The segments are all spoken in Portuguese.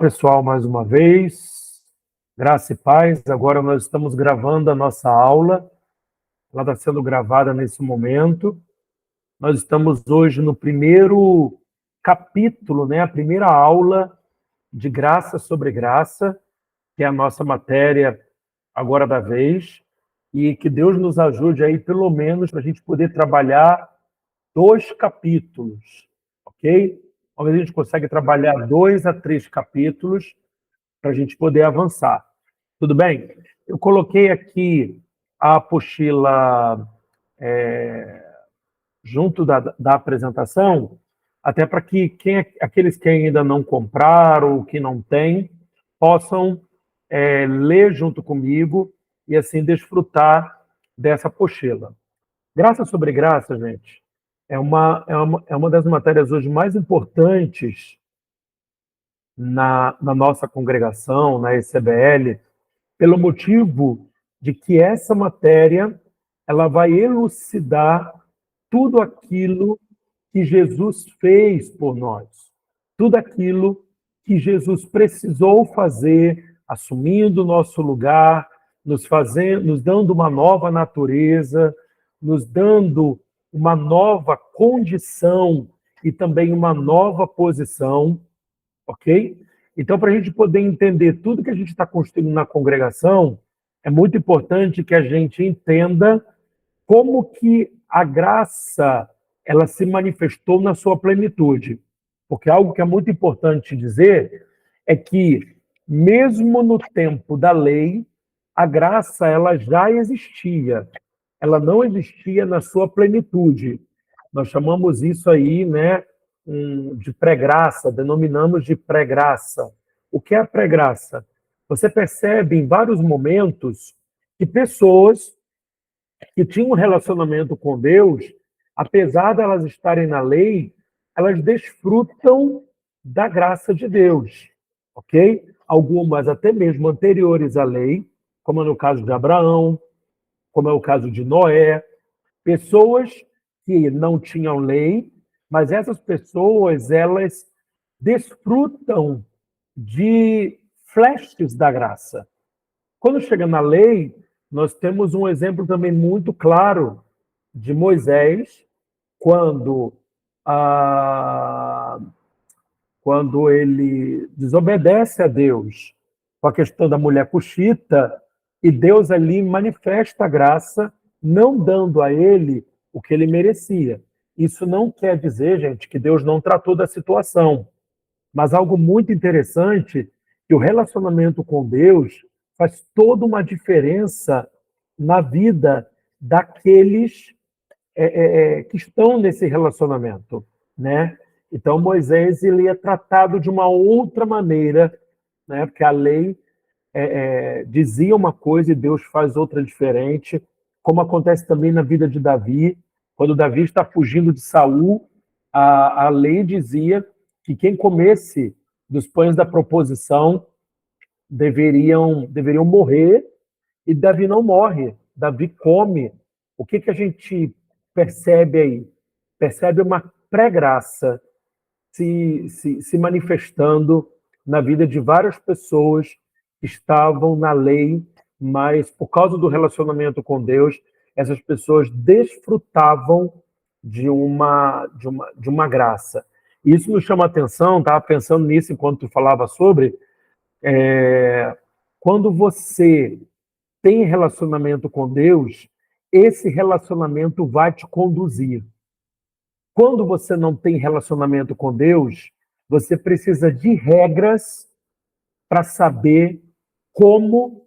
Olá, pessoal, mais uma vez. Graça e paz. Agora nós estamos gravando a nossa aula. Ela está sendo gravada nesse momento. Nós estamos hoje no primeiro capítulo, né? A primeira aula de Graça sobre Graça, que é a nossa matéria agora da vez. E que Deus nos ajude aí, pelo menos, para a gente poder trabalhar 2 capítulos, ok? Talvez a gente consegue trabalhar 2 a 3 capítulos para a gente poder avançar. Tudo bem? Eu coloquei aqui a apostila junto da apresentação, até para que aqueles que ainda não compraram ou que não têm, possam ler junto comigo e assim desfrutar dessa apostila. Graça sobre graça, gente, é uma das matérias hoje mais importantes na nossa congregação, na ECBL, pelo motivo de que essa matéria ela vai elucidar tudo aquilo que Jesus fez por nós, tudo aquilo que Jesus precisou fazer, assumindo o nosso lugar, nos dando uma nova natureza, nos dando uma nova condição e também uma nova posição, ok? Então, para a gente poder entender tudo que a gente está construindo na congregação, é muito importante que a gente entenda como que a graça ela se manifestou na sua plenitude. Porque algo que é muito importante dizer é que, mesmo no tempo da lei, a graça ela já existia. Ela não existia na sua plenitude. Nós chamamos isso aí, né, de pré-graça, denominamos de pré-graça. O que é a pré-graça? Você percebe em vários momentos que pessoas que tinham um relacionamento com Deus, apesar de elas estarem na lei, elas desfrutam da graça de Deus, ok? Algumas até mesmo anteriores à lei, como é no caso de Abraão, como é o caso de Noé, pessoas que não tinham lei, mas essas pessoas, elas desfrutam de flashes da graça. Quando chega na lei, nós temos um exemplo também muito claro de Moisés, quando, quando ele desobedece a Deus com a questão da mulher cuxita, e Deus ali manifesta a graça, não dando a ele o que ele merecia. Isso não quer dizer, gente, que Deus não tratou da situação, mas algo muito interessante, que o relacionamento com Deus faz toda uma diferença na vida daqueles que estão nesse relacionamento, né? Então Moisés ele é tratado de uma outra maneira, né? Porque a lei dizia uma coisa e Deus faz outra diferente, como acontece também na vida de Davi. Quando Davi está fugindo de Saul, a lei dizia que quem comesse dos pães da proposição deveriam morrer, e Davi não morre, Davi come. O que a gente percebe aí? Percebe uma pré-graça se manifestando na vida de várias pessoas que estavam na lei, mas por causa do relacionamento com Deus, essas pessoas desfrutavam de uma graça. E isso nos chama a atenção, estava pensando nisso enquanto tu falava sobre, quando você tem relacionamento com Deus, esse relacionamento vai te conduzir. Quando você não tem relacionamento com Deus, você precisa de regras para saber como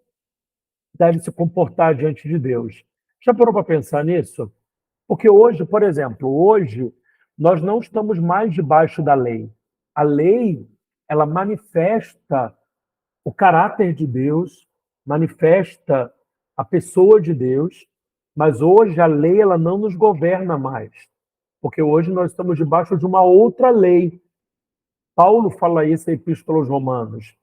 deve se comportar diante de Deus. Já parou para pensar nisso? Porque hoje, por exemplo, hoje nós não estamos mais debaixo da lei. A lei, ela manifesta o caráter de Deus, manifesta a pessoa de Deus, mas hoje a lei ela não nos governa mais, porque hoje nós estamos debaixo de uma outra lei. Paulo fala isso em Epístola aos Romanos,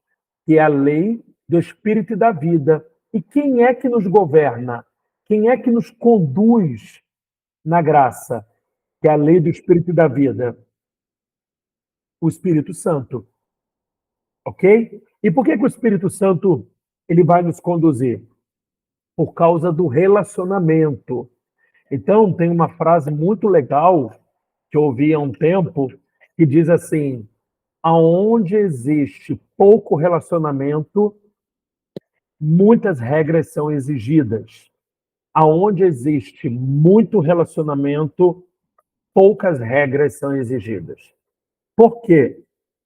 que é a lei do Espírito e da vida. E quem é que nos governa? Quem é que nos conduz na graça? Que é a lei do Espírito e da vida. O Espírito Santo. ok? E por que o Espírito Santo ele vai nos conduzir? Por causa do relacionamento. Então, tem uma frase muito legal que eu ouvi há um tempo que diz assim: aonde existe pouco relacionamento, muitas regras são exigidas. Aonde existe muito relacionamento, poucas regras são exigidas. Por quê?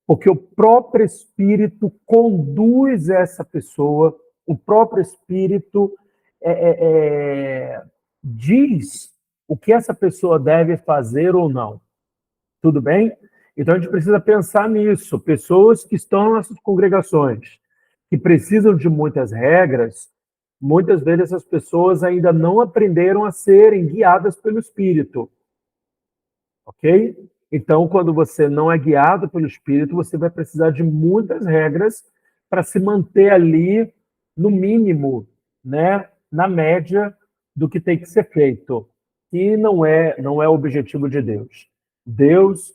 Porque o próprio Espírito conduz essa pessoa, o próprio Espírito é, é, é, diz o que essa pessoa deve fazer ou não. Tudo bem? Então a gente precisa pensar nisso. Pessoas que estão nas nossas congregações, que precisam de muitas regras, muitas vezes essas pessoas ainda não aprenderam a serem guiadas pelo Espírito. Ok? Então, quando você não é guiado pelo Espírito, você vai precisar de muitas regras para se manter ali, no mínimo, né, na média do que tem que ser feito. E não é o objetivo de Deus. Deus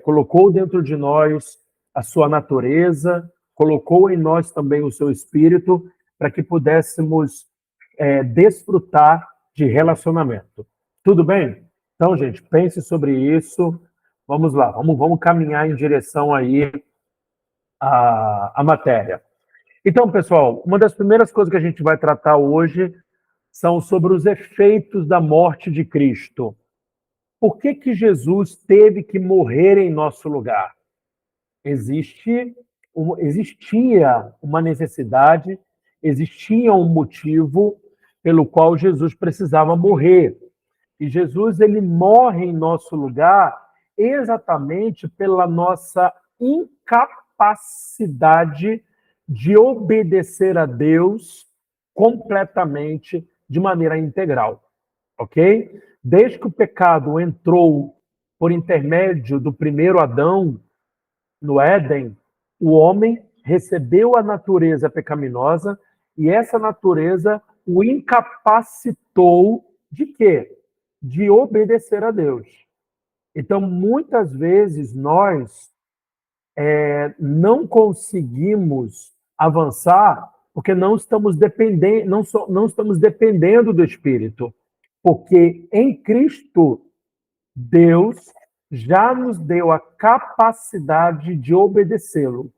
colocou dentro de nós a sua natureza, colocou em nós também o seu Espírito, para que pudéssemos desfrutar de relacionamento. Tudo bem? Então, gente, pense sobre isso. Vamos lá, vamos caminhar em direção aí à matéria. Então, pessoal, uma das primeiras coisas que a gente vai tratar hoje são sobre os efeitos da morte de Cristo. Por que Jesus teve que morrer em nosso lugar? Existia uma necessidade, existia um motivo pelo qual Jesus precisava morrer. E Jesus ele morre em nosso lugar exatamente pela nossa incapacidade de obedecer a Deus completamente, de maneira integral, ok? Desde que o pecado entrou por intermédio do primeiro Adão no Éden, o homem recebeu a natureza pecaminosa e essa natureza o incapacitou de quê? De obedecer a Deus. Então, muitas vezes nós não conseguimos avançar porque não estamos dependendo do Espírito, porque em Cristo Deus já nos deu a capacidade de obedecê-lo,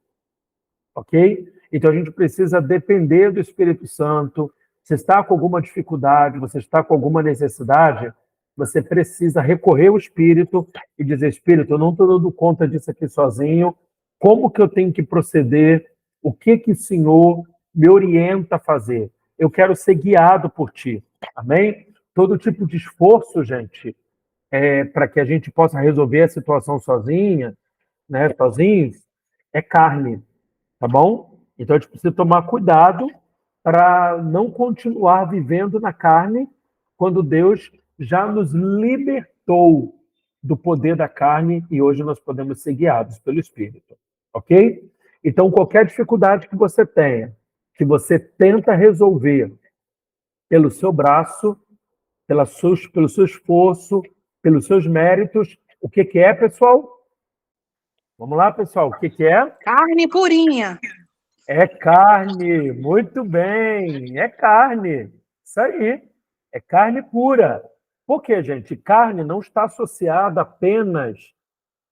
ok? Então a gente precisa depender do Espírito Santo. Você está com alguma dificuldade, você está com alguma necessidade, você precisa recorrer ao Espírito e dizer: Espírito, eu não estou dando conta disso aqui sozinho, como que eu tenho que proceder? O que o Senhor me orienta a fazer? Eu quero ser guiado por Ti, amém? Todo tipo de esforço, gente, para que a gente possa resolver a situação sozinha, né, sozinhos, é carne, tá bom? Então a gente precisa tomar cuidado para não continuar vivendo na carne quando Deus já nos libertou do poder da carne e hoje nós podemos ser guiados pelo Espírito, ok? Então qualquer dificuldade que você tenha, que você tenta resolver pelo seu braço, pelo seu esforço, pelos seus méritos, o que é, pessoal? Vamos lá, pessoal, o que é? Carne purinha. É carne, muito bem, é carne, isso aí, é carne pura. Por quê, gente? Carne não está associada apenas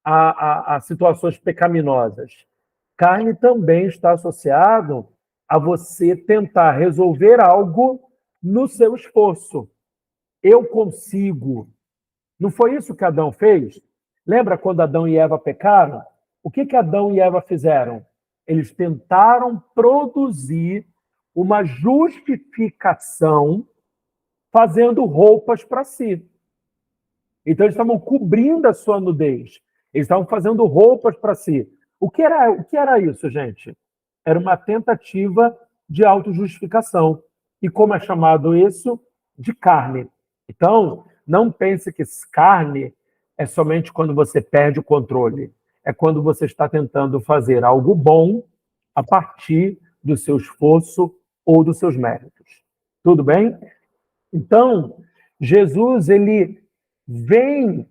a situações pecaminosas. Carne também está associado a você tentar resolver algo no seu esforço. Eu consigo. Não foi isso que Adão fez? Lembra quando Adão e Eva pecaram? O que Adão e Eva fizeram? Eles tentaram produzir uma justificação fazendo roupas para si. Então, eles estavam cobrindo a sua nudez. Eles estavam fazendo roupas para si. O que era isso, gente? Era uma tentativa de autojustificação. E como é chamado isso? De carne. Então, não pense que carne é somente quando você perde o controle. É quando você está tentando fazer algo bom a partir do seu esforço ou dos seus méritos. Tudo bem? Então, Jesus, ele vem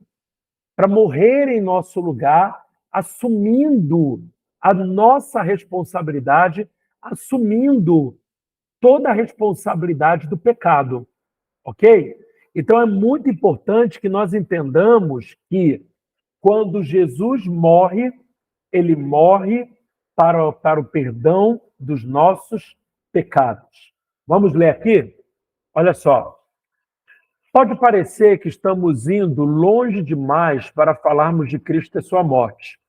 para morrer em nosso lugar, assumindo a nossa responsabilidade, assumindo toda a responsabilidade do pecado, ok? Então é muito importante que nós entendamos que quando Jesus morre, ele morre para o perdão dos nossos pecados. Vamos ler aqui? Olha só. Pode parecer que estamos indo longe demais para falarmos de Cristo e sua morte.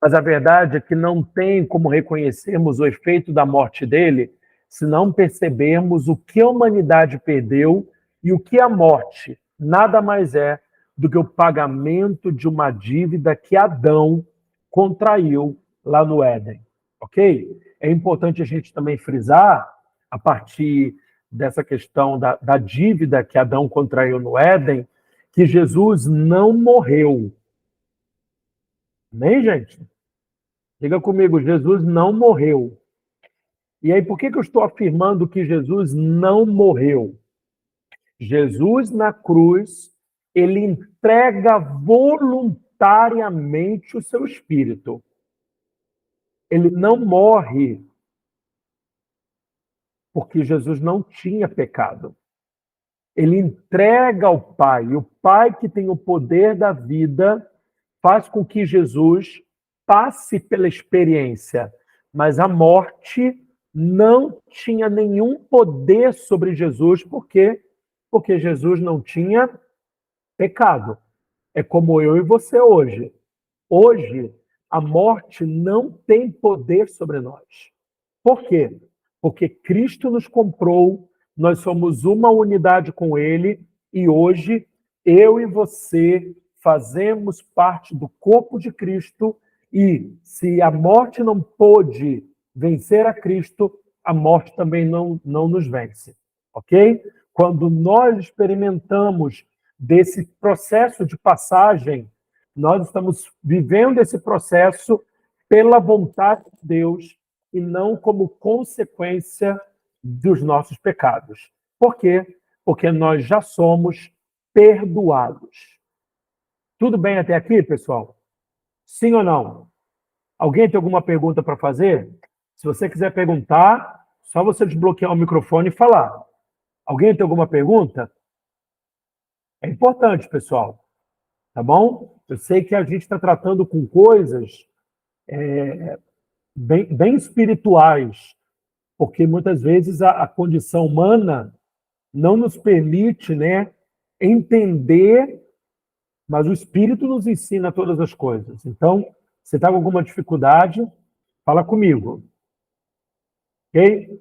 Mas a verdade é que não tem como reconhecermos o efeito da morte dele se não percebermos o que a humanidade perdeu e o que a morte nada mais é do que o pagamento de uma dívida que Adão contraiu lá no Éden. Ok? É importante a gente também frisar, a partir dessa questão da dívida que Adão contraiu no Éden, que Jesus não morreu. Amém, gente? Diga comigo, Jesus não morreu. E aí, por que eu estou afirmando que Jesus não morreu? Jesus na cruz, ele entrega voluntariamente o seu espírito. Ele não morre porque Jesus não tinha pecado. Ele entrega ao Pai. E o Pai, que tem o poder da vida, faz com que Jesus passe pela experiência. Mas a morte não tinha nenhum poder sobre Jesus. Por quê? Porque Jesus não tinha pecado. É como eu e você hoje. Hoje, a morte não tem poder sobre nós. Por quê? Porque Cristo nos comprou, nós somos uma unidade com Ele, e hoje eu e você fazemos parte do corpo de Cristo, e se a morte não pôde vencer a Cristo, a morte também não nos vence. Ok? Quando nós experimentamos desse processo de passagem, nós estamos vivendo esse processo pela vontade de Deus e não como consequência dos nossos pecados. Por quê? Porque nós já somos perdoados. Tudo bem até aqui, pessoal? Sim ou não? Alguém tem alguma pergunta para fazer? Se você quiser perguntar, só você desbloquear o microfone e falar. Alguém tem alguma pergunta? É importante, pessoal. Tá bom? Eu sei que a gente está tratando com coisas bem espirituais, porque muitas vezes a condição humana não nos permite, né, entender, mas o Espírito nos ensina todas as coisas. Então, se está com alguma dificuldade, fala comigo. Ok?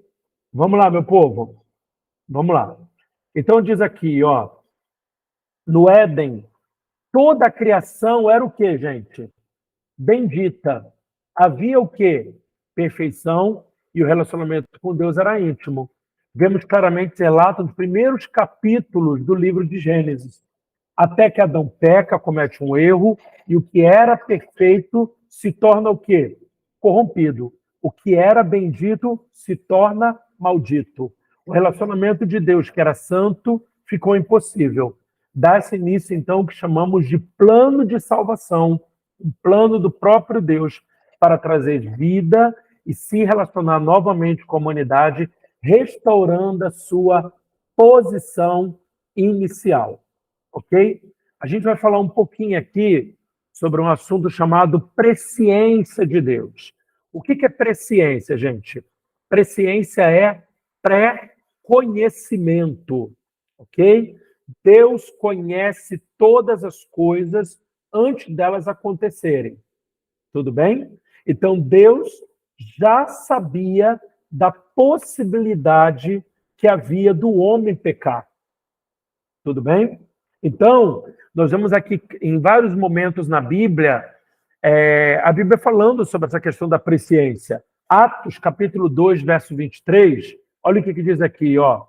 Vamos lá, meu povo. Vamos lá. Então diz aqui, ó, no Éden, toda a criação era o quê, gente? Bendita. Havia o quê? Perfeição, e o relacionamento com Deus era íntimo. Vemos claramente relato nos primeiros capítulos do livro de Gênesis. Até que Adão peca, comete um erro, e o que era perfeito se torna o quê? Corrompido. O que era bendito se torna maldito. O relacionamento de Deus, que era santo, ficou impossível. Dá-se início, então, o que chamamos de plano de salvação, um plano do próprio Deus para trazer vida e se relacionar novamente com a humanidade, restaurando a sua posição inicial. Ok? A gente vai falar um pouquinho aqui sobre um assunto chamado presciência de Deus. O que é presciência, gente? Presciência é pré-conhecimento, ok? Deus conhece todas as coisas antes delas acontecerem. Tudo bem? Então, Deus já sabia da possibilidade que havia do homem pecar. Tudo bem? Então, nós vemos aqui em vários momentos na Bíblia, a Bíblia falando sobre essa questão da presciência. Atos, capítulo 2, verso 23, olha o que diz aqui, ó.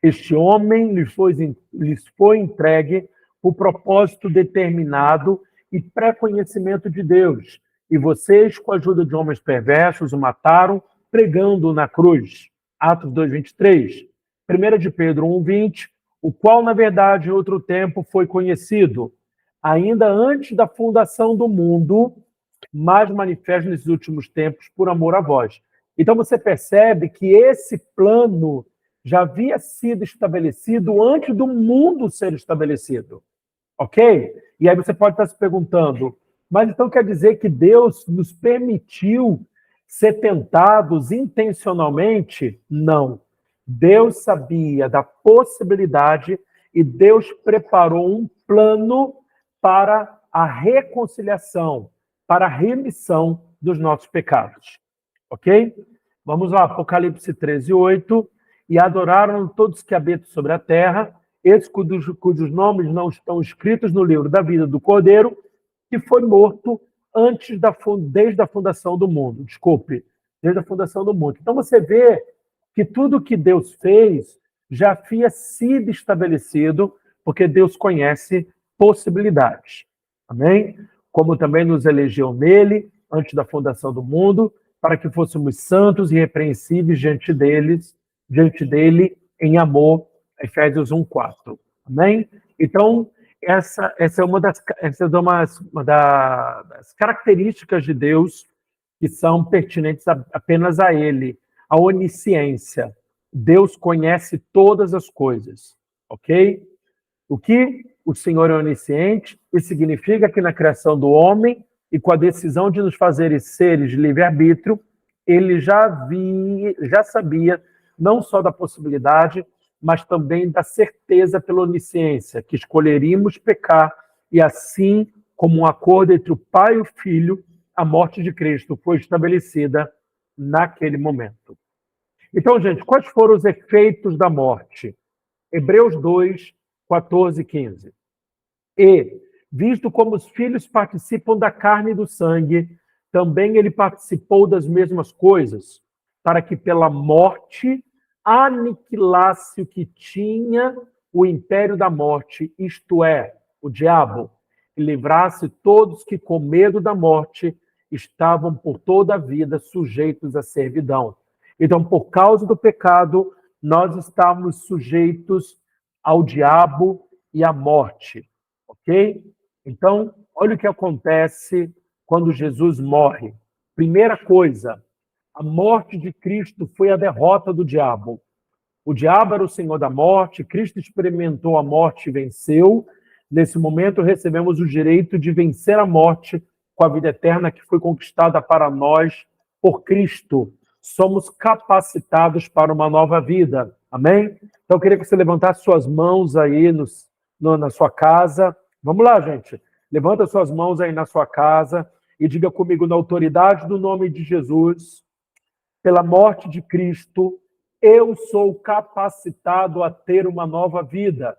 Este homem lhes foi entregue por propósito determinado e pré-conhecimento de Deus. E vocês, com a ajuda de homens perversos, o mataram, pregando-o na cruz. Atos 2, 23. 1 de Pedro 1, 20, o qual, na verdade, em outro tempo foi conhecido, ainda antes da fundação do mundo, mais manifesto nesses últimos tempos por amor a vós. Então você percebe que esse plano já havia sido estabelecido antes do mundo ser estabelecido. Ok? E aí você pode estar se perguntando, mas então quer dizer que Deus nos permitiu ser tentados intencionalmente? Não. Deus sabia da possibilidade e Deus preparou um plano para a reconciliação, para a remissão dos nossos pecados. Ok? Vamos lá, Apocalipse 13:8. E adoraram todos que habitam sobre a terra, esses cujos nomes não estão escritos no livro da vida do Cordeiro, que foi morto desde a fundação do mundo. Desculpe, desde a fundação do mundo. Então você vê que tudo que Deus fez já havia sido estabelecido, porque Deus conhece possibilidades. Amém? Como também nos elegeu nele, antes da fundação do mundo, para que fôssemos santos e irrepreensíveis diante dele em amor, Efésios 1:4. Amém? Então, essa é uma das características de Deus que são pertinentes apenas a ele, a onisciência. Deus conhece todas as coisas, ok? O que o Senhor é onisciente, isso significa que na criação do homem e com a decisão de nos fazer seres de livre-arbítrio, ele já sabia não só da possibilidade, mas também da certeza pela onisciência, que escolheríamos pecar, e assim, como um acordo entre o Pai e o Filho, a morte de Cristo foi estabelecida naquele momento. Então, gente, quais foram os efeitos da morte? Hebreus 2, 14 e 15. E, visto como os filhos participam da carne e do sangue, também ele participou das mesmas coisas, para que pela morte aniquilasse o que tinha o império da morte, isto é, o diabo, e livrasse todos que com medo da morte estavam por toda a vida sujeitos à servidão. Então, por causa do pecado, nós estamos sujeitos ao diabo e à morte, ok? Então, olha o que acontece quando Jesus morre. Primeira coisa, a morte de Cristo foi a derrota do diabo. O diabo era o senhor da morte, Cristo experimentou a morte e venceu. Nesse momento, recebemos o direito de vencer a morte com a vida eterna que foi conquistada para nós por Cristo. Somos capacitados para uma nova vida. Amém? Então, eu queria que você levantasse suas mãos aí na sua casa. Vamos lá, gente. Levanta suas mãos aí na sua casa e diga comigo, na autoridade do nome de Jesus, pela morte de Cristo, eu sou capacitado a ter uma nova vida.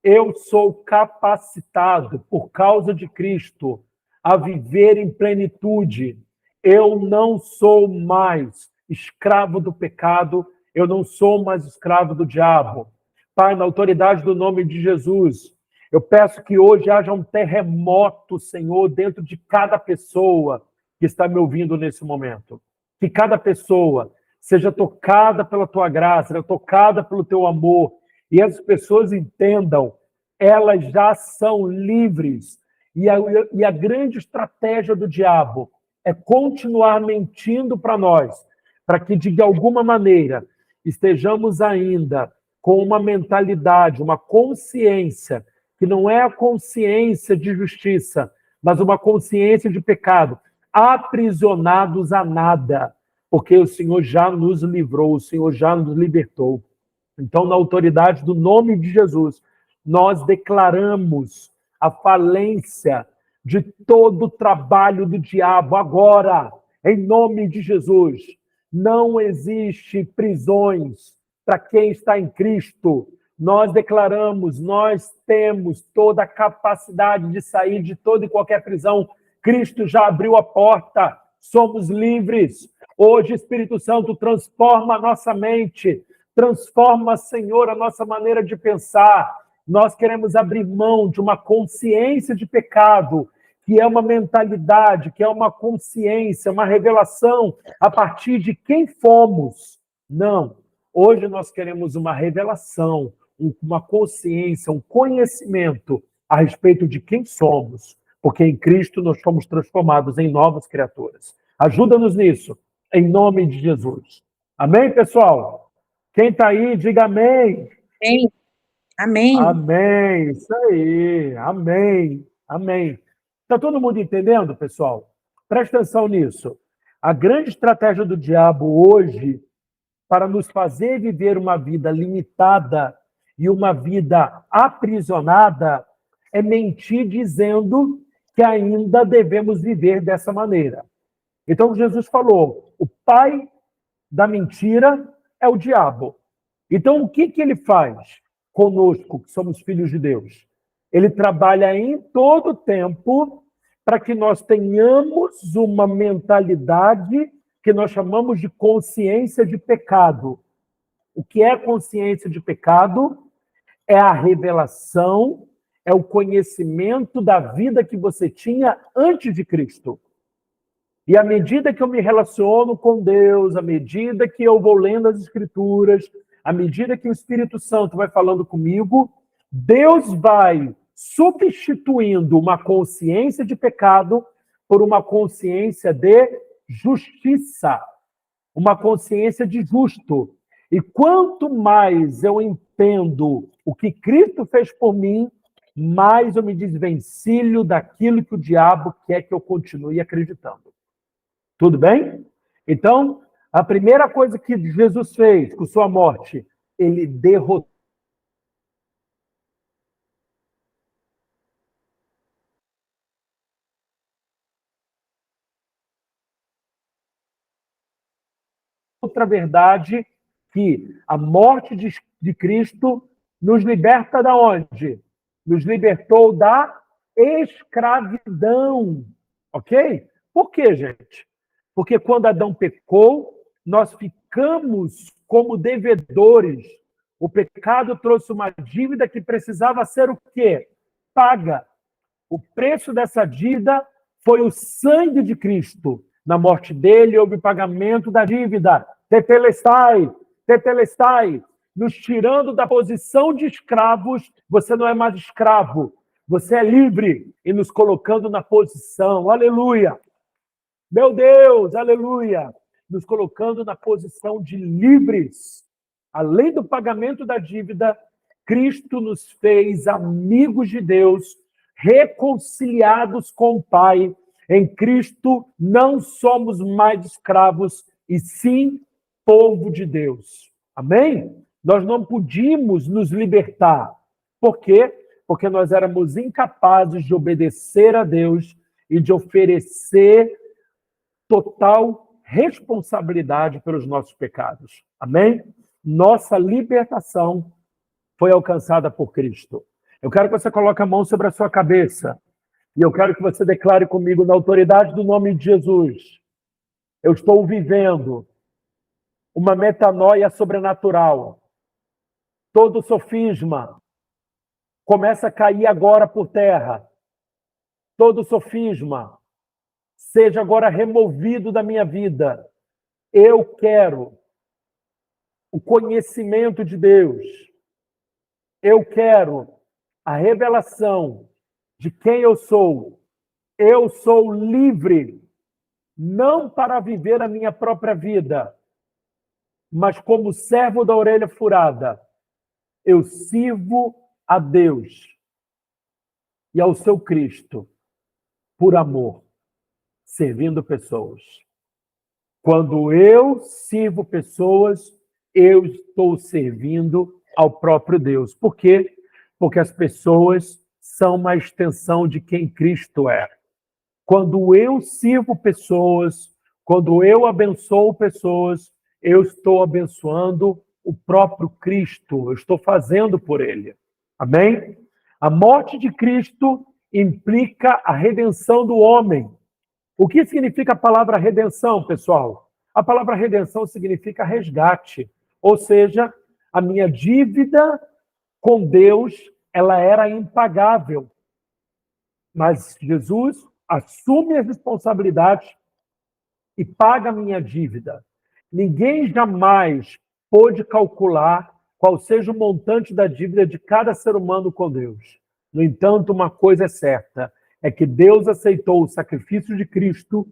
Eu sou capacitado, por causa de Cristo, a viver em plenitude. Eu não sou mais escravo do pecado, eu não sou mais escravo do diabo. Pai, na autoridade do nome de Jesus, eu peço que hoje haja um terremoto, Senhor, dentro de cada pessoa que está me ouvindo nesse momento. Que cada pessoa seja tocada pela tua graça, seja tocada pelo teu amor, e as pessoas entendam, elas já são livres. E a grande estratégia do diabo é continuar mentindo para nós, para que, de alguma maneira, estejamos ainda com uma mentalidade, uma consciência, que não é a consciência de justiça, mas uma consciência de pecado, aprisionados a nada, porque o Senhor já nos livrou, o Senhor já nos libertou. Então, na autoridade do nome de Jesus, nós declaramos a falência de todo o trabalho do diabo agora, em nome de Jesus. Não existe prisões para quem está em Cristo. Nós declaramos, nós temos toda a capacidade de sair de toda e qualquer prisão. Cristo já abriu a porta, somos livres. Hoje, Espírito Santo, transforma a nossa mente, transforma, Senhor, a nossa maneira de pensar. Nós queremos abrir mão de uma consciência de pecado, que é uma mentalidade, que é uma consciência, uma revelação a partir de quem fomos. Não. Hoje nós queremos uma revelação, uma consciência, um conhecimento a respeito de quem somos. porque em Cristo nós fomos transformados em novas criaturas. Ajuda-nos nisso, em nome de Jesus. Amém, pessoal? Quem está aí, diga amém. Amém. Amém. Amém, isso aí, amém, amém. Está todo mundo entendendo, pessoal? Presta atenção nisso. A grande estratégia do diabo hoje, para nos fazer viver uma vida limitada e uma vida aprisionada, é mentir dizendo que ainda devemos viver dessa maneira. Então, Jesus falou, o pai da mentira é o diabo. Então, o que ele faz conosco, que somos filhos de Deus? Ele trabalha em todo tempo para que nós tenhamos uma mentalidade que nós chamamos de consciência de pecado. O que é consciência de pecado? É a revelação, é o conhecimento da vida que você tinha antes de Cristo. E à medida que eu me relaciono com Deus, à medida que eu vou lendo as Escrituras, à medida que o Espírito Santo vai falando comigo, Deus vai substituindo uma consciência de pecado por uma consciência de justiça, uma consciência de justo. E quanto mais eu entendo o que Cristo fez por mim, mais eu me desvencilho daquilo que o diabo quer que eu continue acreditando. Tudo bem? Então, a primeira coisa que Jesus fez com sua morte, ele derrotou outra verdade, que a morte de Cristo nos liberta da onde? Nos libertou da escravidão. Ok? Por quê, gente? Porque quando Adão pecou, nós ficamos como devedores. O pecado trouxe uma dívida que precisava ser o quê? Paga. O preço dessa dívida foi o sangue de Cristo. Na morte dele houve pagamento da dívida. Tetelestai, tetelestai. Nos tirando da posição de escravos, você não é mais escravo. Você é livre e nos colocando na posição. Aleluia. Meu Deus, aleluia! Nos colocando na posição de livres. Além do pagamento da dívida, Cristo nos fez amigos de Deus, reconciliados com o Pai. Em Cristo não somos mais escravos, e sim povo de Deus. Amém? Nós não podíamos nos libertar. Por quê? Porque nós éramos incapazes de obedecer a Deus e de oferecer total responsabilidade pelos nossos pecados. Amém? Nossa libertação foi alcançada por Cristo. Eu quero que você coloque a mão sobre a sua cabeça e eu quero que você declare comigo, na autoridade do nome de Jesus, eu estou vivendo uma metanoia sobrenatural. Todo sofisma começa a cair agora por terra. Todo sofisma seja agora removido da minha vida. Eu quero o conhecimento de Deus. Eu quero a revelação de quem eu sou. Eu sou livre, não para viver a minha própria vida, mas como servo da orelha furada. Eu sirvo a Deus e ao seu Cristo por amor, servindo pessoas. Quando eu sirvo pessoas, eu estou servindo ao próprio Deus. Por quê? Porque as pessoas são uma extensão de quem Cristo é. Quando eu sirvo pessoas, quando eu abençoo pessoas, eu estou abençoando o próprio Cristo, eu estou fazendo por ele. Amém? A morte de Cristo implica a redenção do homem. O que significa a palavra redenção, pessoal? A palavra redenção significa resgate. Ou seja, a minha dívida com Deus, ela era impagável. Mas Jesus assume as responsabilidades e paga a minha dívida. Ninguém jamais pôde calcular qual seja o montante da dívida de cada ser humano com Deus. No entanto, uma coisa é certa, é que Deus aceitou o sacrifício de Cristo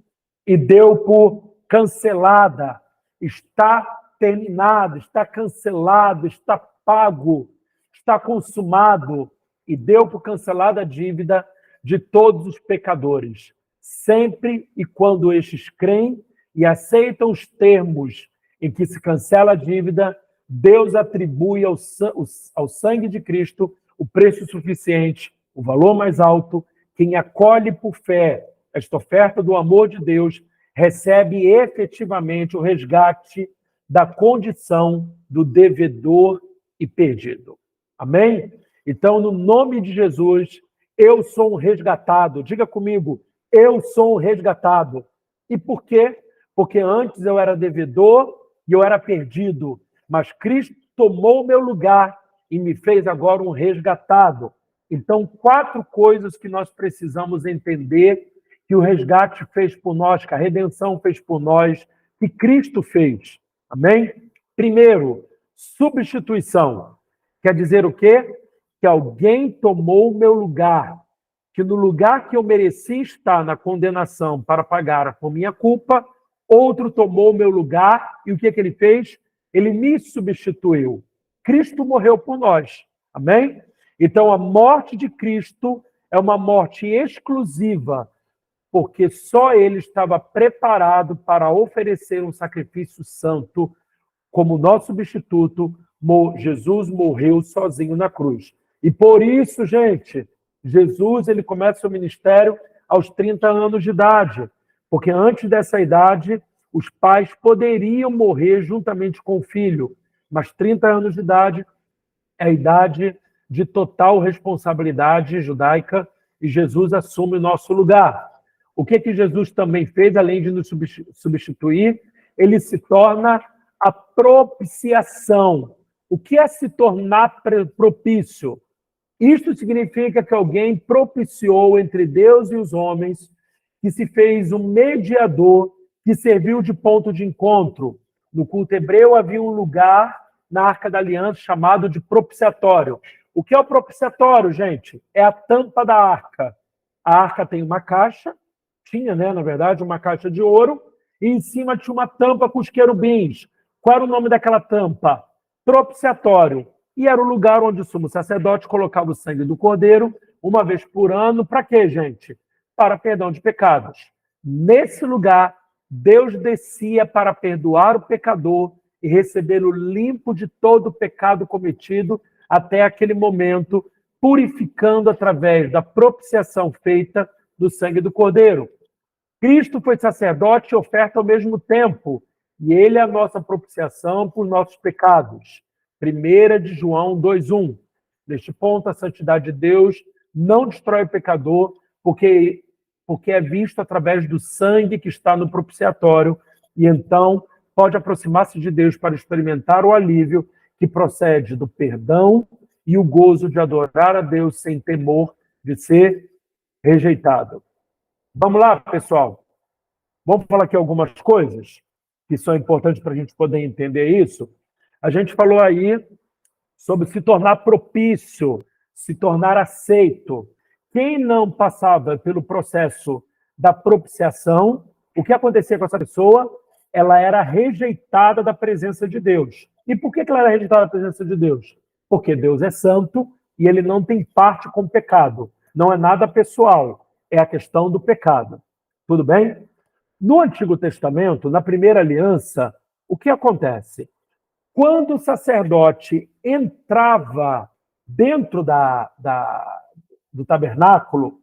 e deu por cancelada. Está terminado, está cancelado, está pago, está consumado, e deu por cancelada a dívida de todos os pecadores. Sempre e quando estes creem e aceitam os termos em que se cancela a dívida, Deus atribui ao sangue de Cristo o preço suficiente, o valor mais alto. Quem acolhe por fé esta oferta do amor de Deus recebe efetivamente o resgate da condição do devedor e perdido. Amém? Então, no nome de Jesus, eu sou um resgatado. Diga comigo, eu sou um resgatado. E por quê? Porque antes eu era devedor e eu era perdido, mas Cristo tomou o meu lugar e me fez agora um resgatado. Então, 4 coisas que nós precisamos entender que o resgate fez por nós, que a redenção fez por nós, que Cristo fez. Amém? Primeiro, substituição. Quer dizer o quê? Que alguém tomou o meu lugar, que no lugar que eu mereci estar na condenação para pagar por minha culpa, outro tomou o meu lugar, e o que ele fez? Ele me substituiu. Cristo morreu por nós. Amém? Então, a morte de Cristo é uma morte exclusiva, porque só ele estava preparado para oferecer um sacrifício santo como nosso substituto. Jesus morreu sozinho na cruz. E por isso, gente, Jesus ele começa o seu ministério aos 30 anos de idade, porque antes dessa idade, os pais poderiam morrer juntamente com o filho, mas 30 anos de idade é a idade de total responsabilidade judaica, e Jesus assume o nosso lugar. O que Jesus também fez, além de nos substituir? Ele se torna a propiciação. O que é se tornar propício? Isto significa que alguém propiciou entre Deus e os homens, que se fez um mediador, que serviu de ponto de encontro. No culto hebreu havia um lugar na Arca da Aliança chamado de propiciatório. O que é o propiciatório, gente? É a tampa da arca. A arca tem uma caixa, tinha, né, na verdade, uma caixa de ouro, e em cima tinha uma tampa com os querubins. Qual era o nome daquela tampa? Propiciatório. E era o lugar onde o sumo sacerdote colocava o sangue do cordeiro uma vez por ano. Para quê, gente? Para perdão de pecados. Nesse lugar, Deus descia para perdoar o pecador e recebê-lo limpo de todo o pecado cometido até aquele momento, purificando através da propiciação feita do sangue do cordeiro. Cristo foi sacerdote e oferta ao mesmo tempo, e ele é a nossa propiciação por nossos pecados. 1 de João 2:1. Neste ponto, a santidade de Deus não destrói o pecador, porque é visto através do sangue que está no propiciatório, e então pode aproximar-se de Deus para experimentar o alívio que procede do perdão e o gozo de adorar a Deus sem temor de ser rejeitado. Vamos lá, pessoal? Vamos falar aqui algumas coisas que são importantes para a gente poder entender isso. A gente falou aí sobre se tornar propício, se tornar aceito. Quem não passava pelo processo da propiciação, o que acontecia com essa pessoa? Ela era rejeitada da presença de Deus. E por que ela era rejeitada da presença de Deus? Porque Deus é santo e ele não tem parte com o pecado. Não é nada pessoal, é a questão do pecado. Tudo bem? No Antigo Testamento, na primeira aliança, o que acontece? Quando o sacerdote entrava dentro do tabernáculo,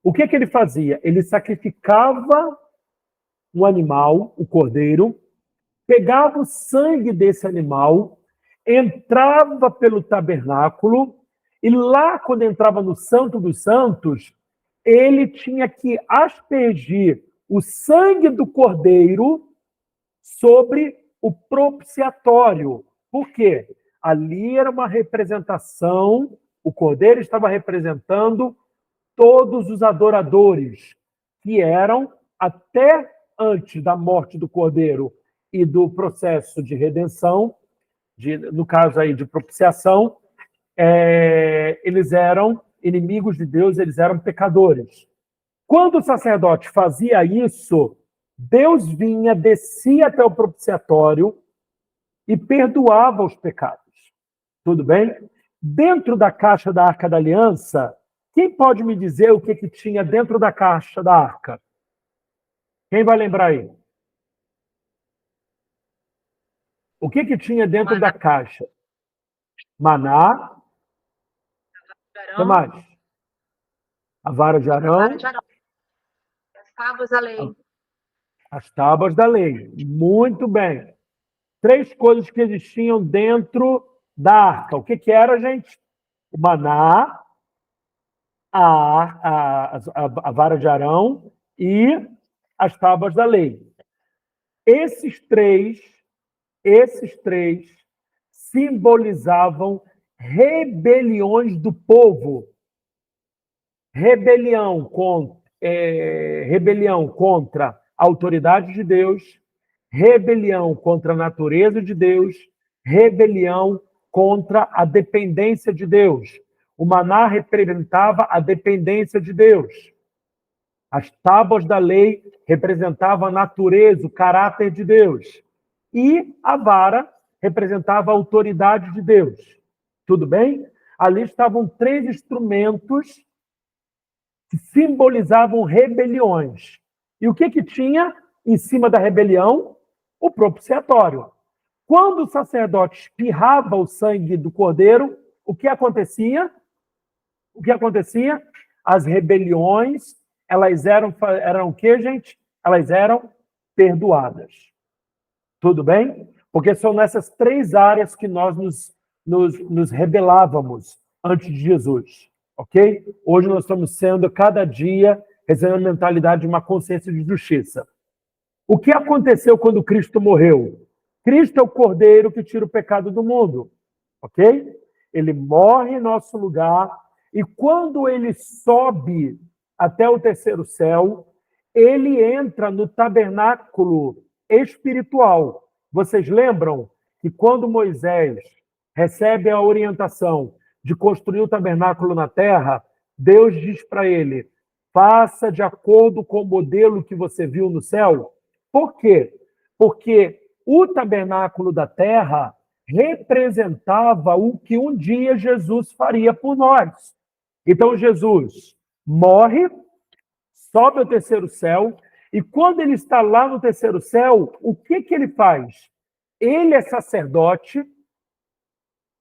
o que ele fazia? Ele sacrificava um animal, o cordeiro, pegava o sangue desse animal, entrava pelo tabernáculo, e lá, quando entrava no Santo dos Santos, ele tinha que aspergir o sangue do cordeiro sobre o propiciatório. Por quê? Ali era uma representação, o cordeiro estava representando todos os adoradores, que eram, até antes da morte do cordeiro e do processo de redenção, no caso aí de propiciação, eles eram inimigos de Deus, eles eram pecadores. Quando o sacerdote fazia isso, Deus vinha, descia até o propiciatório e perdoava os pecados. Tudo bem? Dentro da caixa da Arca da Aliança, quem pode me dizer o que tinha dentro da caixa da Arca? Quem vai lembrar aí? O que tinha dentro da caixa? Maná. O que mais? A vara de Arão. As tábuas da lei. As tábuas da lei. Muito bem. 3 coisas que existiam dentro da arca. O que era, gente? O maná, a vara de Arão e as tábuas da lei. Esses três simbolizavam rebeliões do povo. Rebelião contra a autoridade de Deus, rebelião contra a natureza de Deus, rebelião contra a dependência de Deus. O maná representava a dependência de Deus. As tábuas da lei representavam a natureza, o caráter de Deus. E a vara representava a autoridade de Deus. Tudo bem? Ali estavam 3 instrumentos que simbolizavam rebeliões. E o que tinha em cima da rebelião? O propiciatório. Quando o sacerdote espirrava o sangue do cordeiro, o que acontecia? As rebeliões, elas eram o quê, gente? Elas eram perdoadas. Tudo bem? Porque são nessas 3 áreas que nós nos rebelávamos antes de Jesus. Ok? Hoje nós estamos sendo, cada dia, recebendo a mentalidade de uma consciência de justiça. O que aconteceu quando Cristo morreu? Cristo é o Cordeiro que tira o pecado do mundo. Ok? Ele morre em nosso lugar e quando ele sobe até o 3º céu, ele entra no tabernáculo espiritual. Vocês lembram que quando Moisés recebe a orientação de construir o tabernáculo na terra, Deus diz para ele: faça de acordo com o modelo que você viu no céu. Por quê? Porque o tabernáculo da terra representava o que um dia Jesus faria por nós. Então Jesus morre, sobe ao 3º céu, e quando ele está lá no 3º céu, o que ele faz? Ele é sacerdote,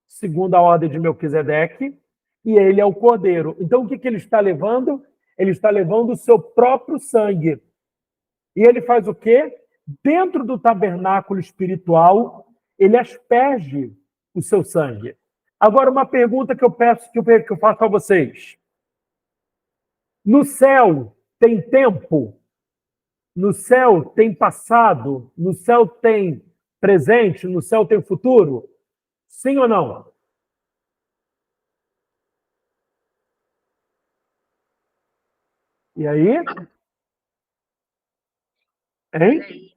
segundo a ordem de Melquisedeque, e ele é o cordeiro. Então, o que ele está levando? Ele está levando o seu próprio sangue. E ele faz o quê? Dentro do tabernáculo espiritual, ele asperge o seu sangue. Agora, uma pergunta que eu faço a vocês. No céu tem tempo? No céu tem passado? No céu tem presente? No céu tem futuro? Sim ou não? E aí? Hein?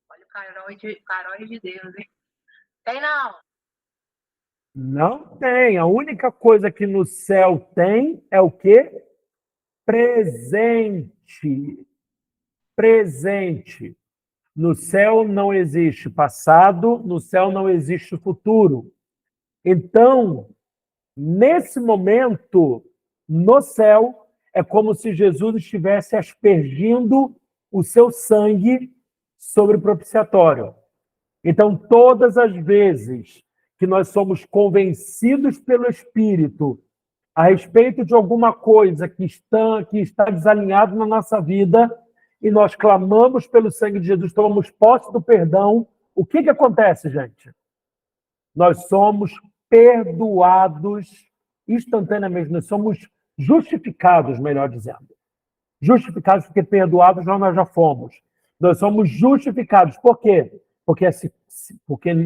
Olha o carói de Deus, hein? Tem não? Não tem. A única coisa que no céu tem é o quê? Presente. Presente. No céu não existe passado, no céu não existe futuro. Então, nesse momento, no céu, é como se Jesus estivesse aspergindo o seu sangue sobre o propiciatório. Então, todas as vezes que nós somos convencidos pelo Espírito a respeito de alguma coisa que está desalinhado na nossa vida e nós clamamos pelo sangue de Jesus, tomamos posse do perdão, o que acontece, gente? Nós somos perdoados instantaneamente, nós somos justificados, melhor dizendo. Justificados porque perdoados nós já fomos. Nós somos justificados. Por quê? Porque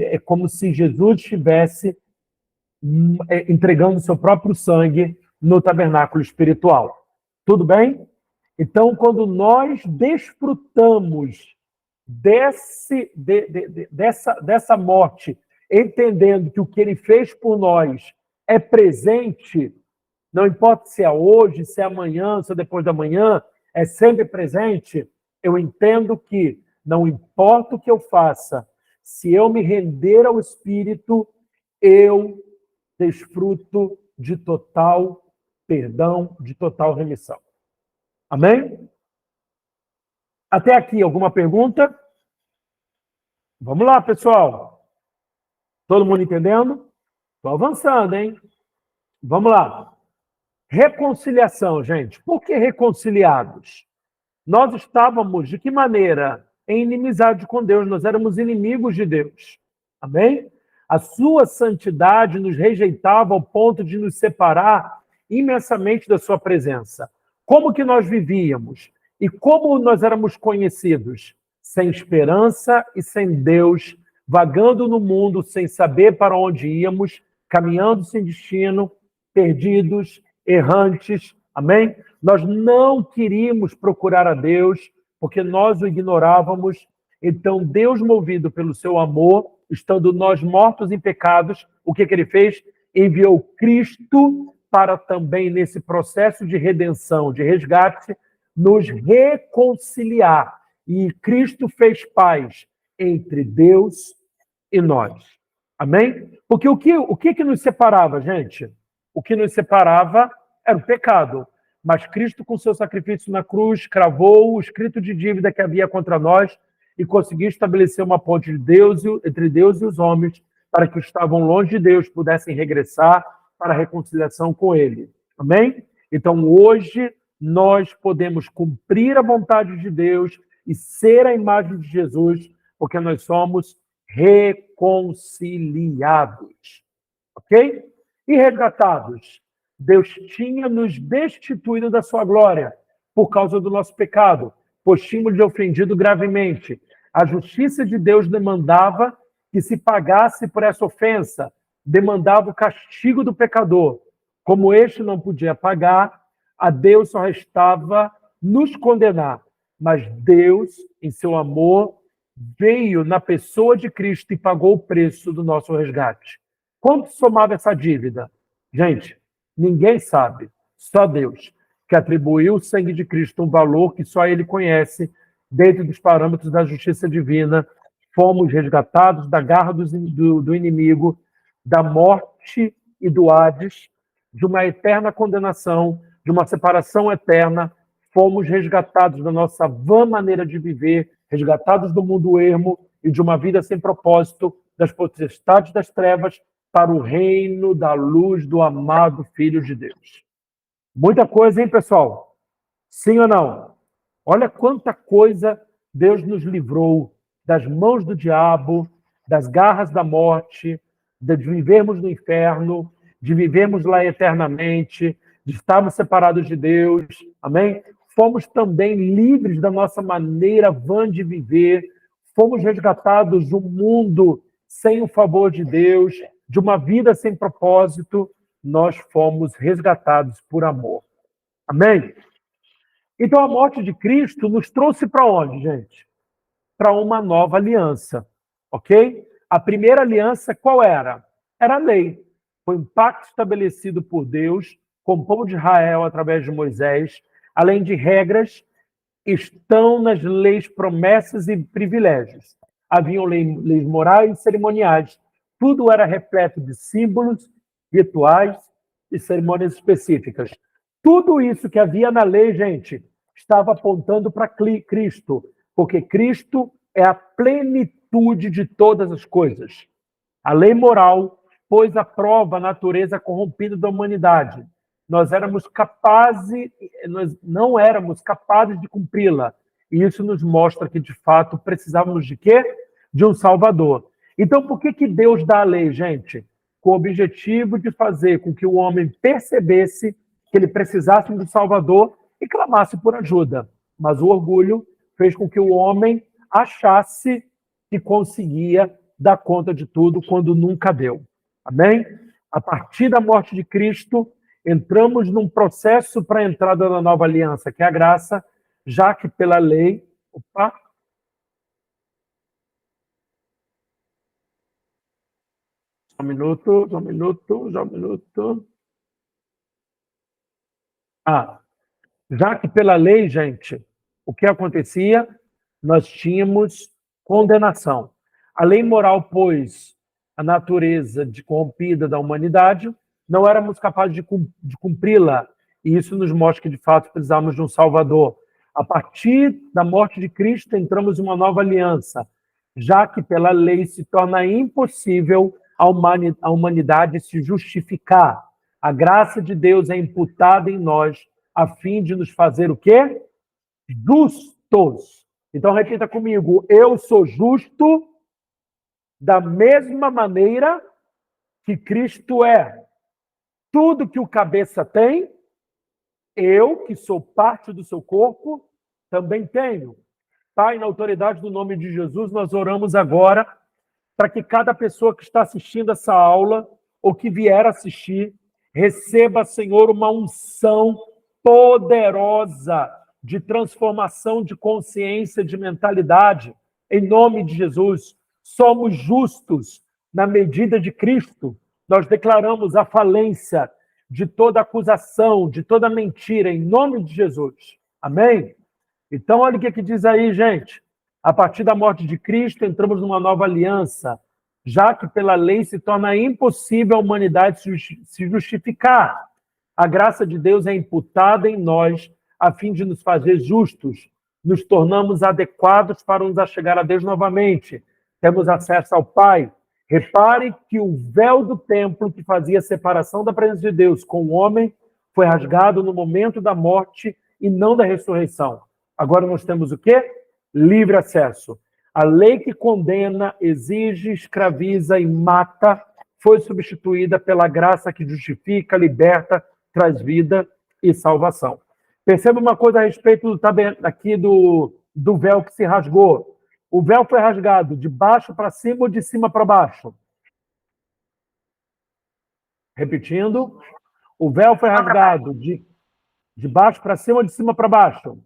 é como se Jesus estivesse entregando o seu próprio sangue no tabernáculo espiritual. Tudo bem? Então, quando nós desfrutamos dessa morte, entendendo que o que ele fez por nós é presente, Não importa se é hoje, se é amanhã, se é depois da manhã, é sempre presente. Eu entendo que não importa o que eu faça, se eu me render ao Espírito, eu desfruto de total perdão, de total remissão. Amém? Até aqui, alguma pergunta? Vamos lá, pessoal. Todo mundo entendendo? Estou avançando, hein? Vamos lá. Reconciliação, gente. Por que reconciliados? Nós estávamos, de que maneira? Em inimizade com Deus, nós éramos inimigos de Deus. Amém? A sua santidade nos rejeitava ao ponto de nos separar imensamente da sua presença. Como que nós vivíamos? E como nós éramos conhecidos? Sem esperança e sem Deus, vagando no mundo sem saber para onde íamos, caminhando sem destino, perdidos, errantes. Amém? Nós não queríamos procurar a Deus, porque nós o ignorávamos. Então, Deus, movido pelo seu amor, estando nós mortos em pecados, o que ele fez? Enviou Cristo para também, nesse processo de redenção, de resgate, nos reconciliar. E Cristo fez paz entre Deus e nós. Amém? Porque o que nos separava, gente? O que nos separava era o pecado. Mas Cristo, com seu sacrifício na cruz, cravou o escrito de dívida que havia contra nós e conseguiu estabelecer uma ponte de Deus, entre Deus e os homens, para que estavam longe de Deus pudessem regressar para a reconciliação com Ele. Amém? Então, hoje, nós podemos cumprir a vontade de Deus e ser a imagem de Jesus, porque nós somos reconciliados. Ok? E resgatados. Deus tinha nos destituído da sua glória por causa do nosso pecado, pois tínhamos ofendido gravemente. A justiça de Deus demandava que se pagasse por essa ofensa, demandava o castigo do pecador. Como este não podia pagar, a Deus só restava nos condenar. Mas Deus, em seu amor, veio na pessoa de Cristo e pagou o preço do nosso resgate. Quanto somava essa dívida? Gente, ninguém sabe, só Deus, que atribuiu o sangue de Cristo um valor que só Ele conhece, dentro dos parâmetros da justiça divina. Fomos resgatados da garra do inimigo, da morte e do Hades, de uma eterna condenação, de uma separação eterna. Fomos resgatados da nossa vã maneira de viver, resgatados do mundo ermo e de uma vida sem propósito, das potestades das trevas, para o reino da luz do amado Filho de Deus. Muita coisa, hein, pessoal? Sim ou não? Olha quanta coisa Deus nos livrou das mãos do diabo, das garras da morte, de vivermos no inferno, de vivermos lá eternamente, de estarmos separados de Deus. Amém? Fomos também livres da nossa maneira vã de viver. Fomos resgatados do mundo sem o favor de Deus, de uma vida sem propósito. Nós fomos resgatados por amor. Amém? Então, a morte de Cristo nos trouxe para onde, gente? Para uma nova aliança, ok? A primeira aliança, qual era? Era a lei. Foi um pacto estabelecido por Deus com o povo de Israel através de Moisés, além de regras, estão nas leis, promessas e privilégios. Haviam leis morais e cerimoniais. Tudo era repleto de símbolos, rituais e cerimônias específicas. Tudo isso que havia na lei, gente, estava apontando para Cristo, porque Cristo é a plenitude de todas as coisas. A lei moral pôs à prova a natureza corrompida da humanidade. Nós não éramos capazes de cumpri-la. E isso nos mostra que, de fato, precisávamos de quê? De um Salvador. Então, por que Deus dá a lei, gente? Com o objetivo de fazer com que o homem percebesse que ele precisasse de um Salvador e clamasse por ajuda. Mas o orgulho fez com que o homem achasse que conseguia dar conta de tudo quando nunca deu. Amém? A partir da morte de Cristo, entramos num processo para a entrada da nova aliança, que é a graça, já que pela lei... Opa! Só um minuto. Já que pela lei, gente, o que acontecia? Nós tínhamos condenação. A lei moral, pois, a natureza corrompida da humanidade, não éramos capazes de cumpri-la. E isso nos mostra que, de fato, precisamos de um Salvador. A partir da morte de Cristo, entramos em uma nova aliança, já que pela lei se torna impossível a humanidade se justificar. A graça de Deus é imputada em nós, a fim de nos fazer o quê? Justos. Então, repita comigo. Eu sou justo da mesma maneira que Cristo é. Tudo que o cabeça tem, eu, que sou parte do seu corpo, também tenho. Pai, na autoridade do nome de Jesus, nós oramos agora para que cada pessoa que está assistindo essa aula ou que vier assistir, receba, Senhor, uma unção poderosa de transformação de consciência, de mentalidade. Em nome de Jesus, somos justos na medida de Cristo. Nós declaramos a falência de toda acusação, de toda mentira, em nome de Jesus. Amém? Então, olha o que diz aí, gente. A partir da morte de Cristo, entramos numa nova aliança, já que pela lei se torna impossível a humanidade se justificar. A graça de Deus é imputada em nós, a fim de nos fazer justos. Nos tornamos adequados para nos achegar a Deus novamente. Temos acesso ao Pai. Repare que o véu do templo que fazia a separação da presença de Deus com o homem foi rasgado no momento da morte e não da ressurreição. Agora nós temos o quê? Livre acesso. A lei que condena, exige, escraviza e mata foi substituída pela graça que justifica, liberta, traz vida e salvação. Perceba uma coisa a respeito do véu que se rasgou. O véu foi rasgado de baixo para cima ou de cima para baixo? Repetindo, o véu foi rasgado de baixo para cima ou de cima para baixo?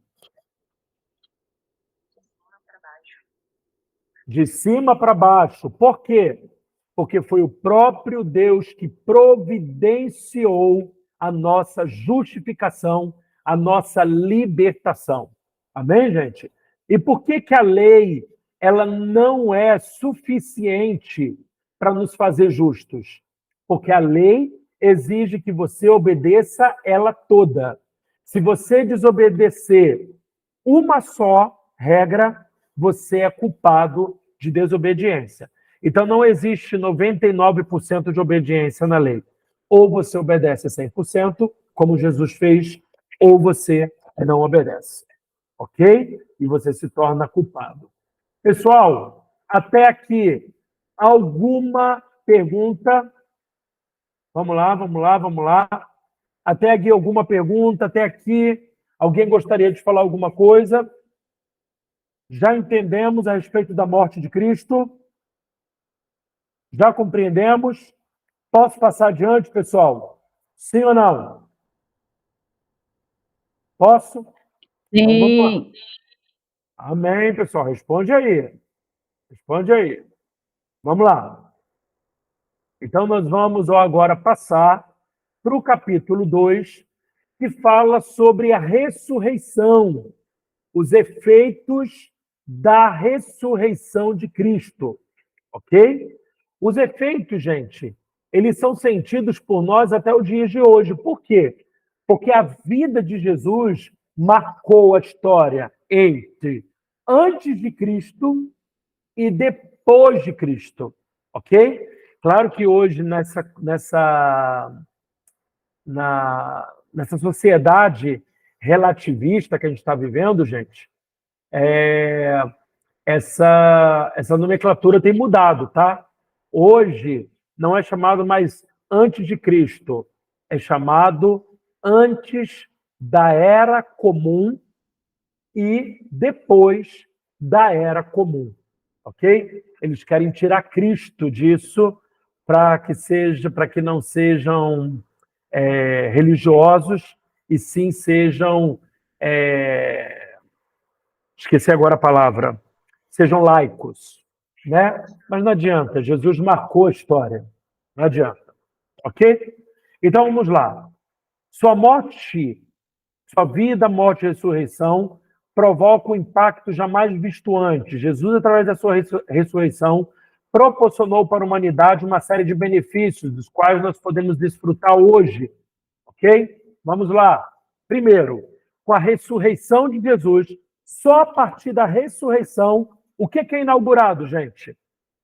De cima para baixo. Por quê? Porque foi o próprio Deus que providenciou a nossa justificação, a nossa libertação. Amém, gente? E por que a lei ela não é suficiente para nos fazer justos? Porque a lei exige que você obedeça ela toda. Se você desobedecer uma só regra, você é culpado de desobediência. Então, não existe 99% de obediência na lei. Ou você obedece 100%, como Jesus fez, ou você não obedece. Ok? E você se torna culpado. Pessoal, até aqui, alguma pergunta? Vamos lá. Até aqui, alguma pergunta? Até aqui, alguém gostaria de falar alguma coisa? Já entendemos a respeito da morte de Cristo? Já compreendemos? Posso passar adiante, pessoal? Sim ou não? Posso? Sim. Então, vamos lá. Amém, pessoal. Responde aí. Vamos lá. Então, nós vamos agora passar para o capítulo 2, que fala sobre a ressurreição, os efeitos da ressurreição de Cristo. Ok? Os efeitos, gente, eles são sentidos por nós até o dia de hoje. Por quê? Porque a vida de Jesus marcou a história entre antes de Cristo e depois de Cristo. Ok? Claro que hoje, nessa sociedade relativista que a gente está vivendo, gente, essa nomenclatura tem mudado, tá? Hoje não é chamado mais antes de Cristo, é chamado antes da Era Comum e depois da Era Comum, ok? Eles querem tirar Cristo disso para que não sejam religiosos e sim sejam esqueci agora a palavra, sejam laicos, né? Mas não adianta, Jesus marcou a história, não adianta, ok? Então vamos lá. Sua morte Sua vida, morte e ressurreição provocam um impacto jamais visto antes. Jesus, através da sua ressurreição, proporcionou para a humanidade uma série de benefícios, dos quais nós podemos desfrutar hoje. Ok? Vamos lá. Primeiro, com a ressurreição de Jesus, só a partir da ressurreição, o que é inaugurado, gente?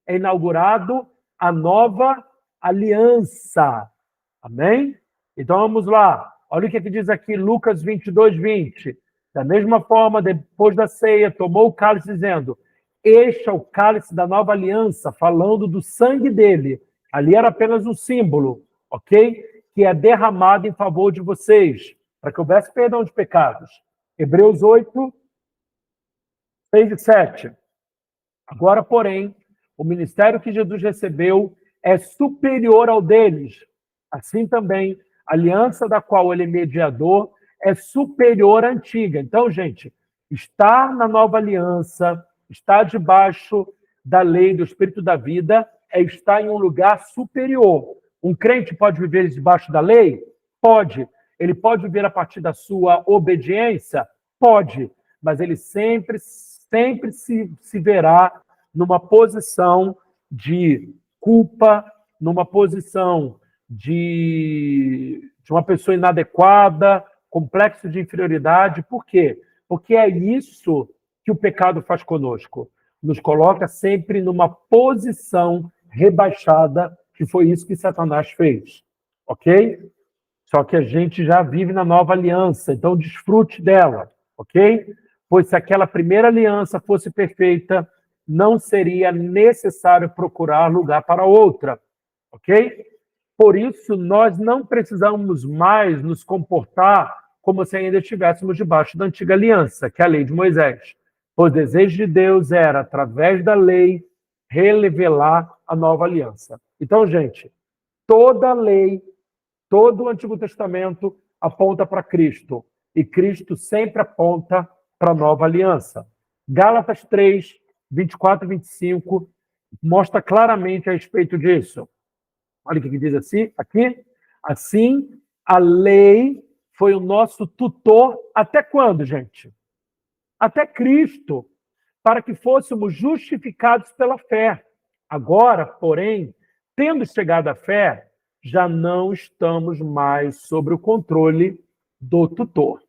É inaugurado a nova aliança. Amém? Então vamos lá. Olha o que diz aqui Lucas 22:20. Da mesma forma, depois da ceia, tomou o cálice dizendo: este é o cálice da nova aliança, falando do sangue dele. Ali era apenas um símbolo, ok? Que é derramado em favor de vocês, para que houvesse perdão de pecados. Hebreus 8, 6 e 7. Agora, porém, o ministério que Jesus recebeu é superior ao deles. Assim também, a aliança da qual ele é mediador é superior à antiga. Então, gente, estar na nova aliança, estar debaixo da lei do Espírito da vida, é estar em um lugar superior. Um crente pode viver debaixo da lei? Pode. Ele pode viver a partir da sua obediência? Pode. Mas ele sempre se verá numa posição de culpa, numa posição de uma pessoa inadequada, complexo de inferioridade. Por quê? Porque é isso que o pecado faz conosco. Nos coloca sempre numa posição rebaixada, que foi isso que Satanás fez. Ok? Só que a gente já vive na nova aliança, então desfrute dela. Ok? Pois se aquela primeira aliança fosse perfeita, não seria necessário procurar lugar para outra. Ok? Por isso, nós não precisamos mais nos comportar como se ainda estivéssemos debaixo da antiga aliança, que é a lei de Moisés. Pois o desejo de Deus era, através da lei, revelar a nova aliança. Então, gente, toda a lei, todo o Antigo Testamento aponta para Cristo. E Cristo sempre aponta para a nova aliança. Gálatas 3, 24 e 25 mostra claramente a respeito disso. Olha o que diz assim, aqui. Assim, a lei foi o nosso tutor até quando, gente? Até Cristo, para que fôssemos justificados pela fé. Agora, porém, tendo chegado à fé, já não estamos mais sob o controle do tutor.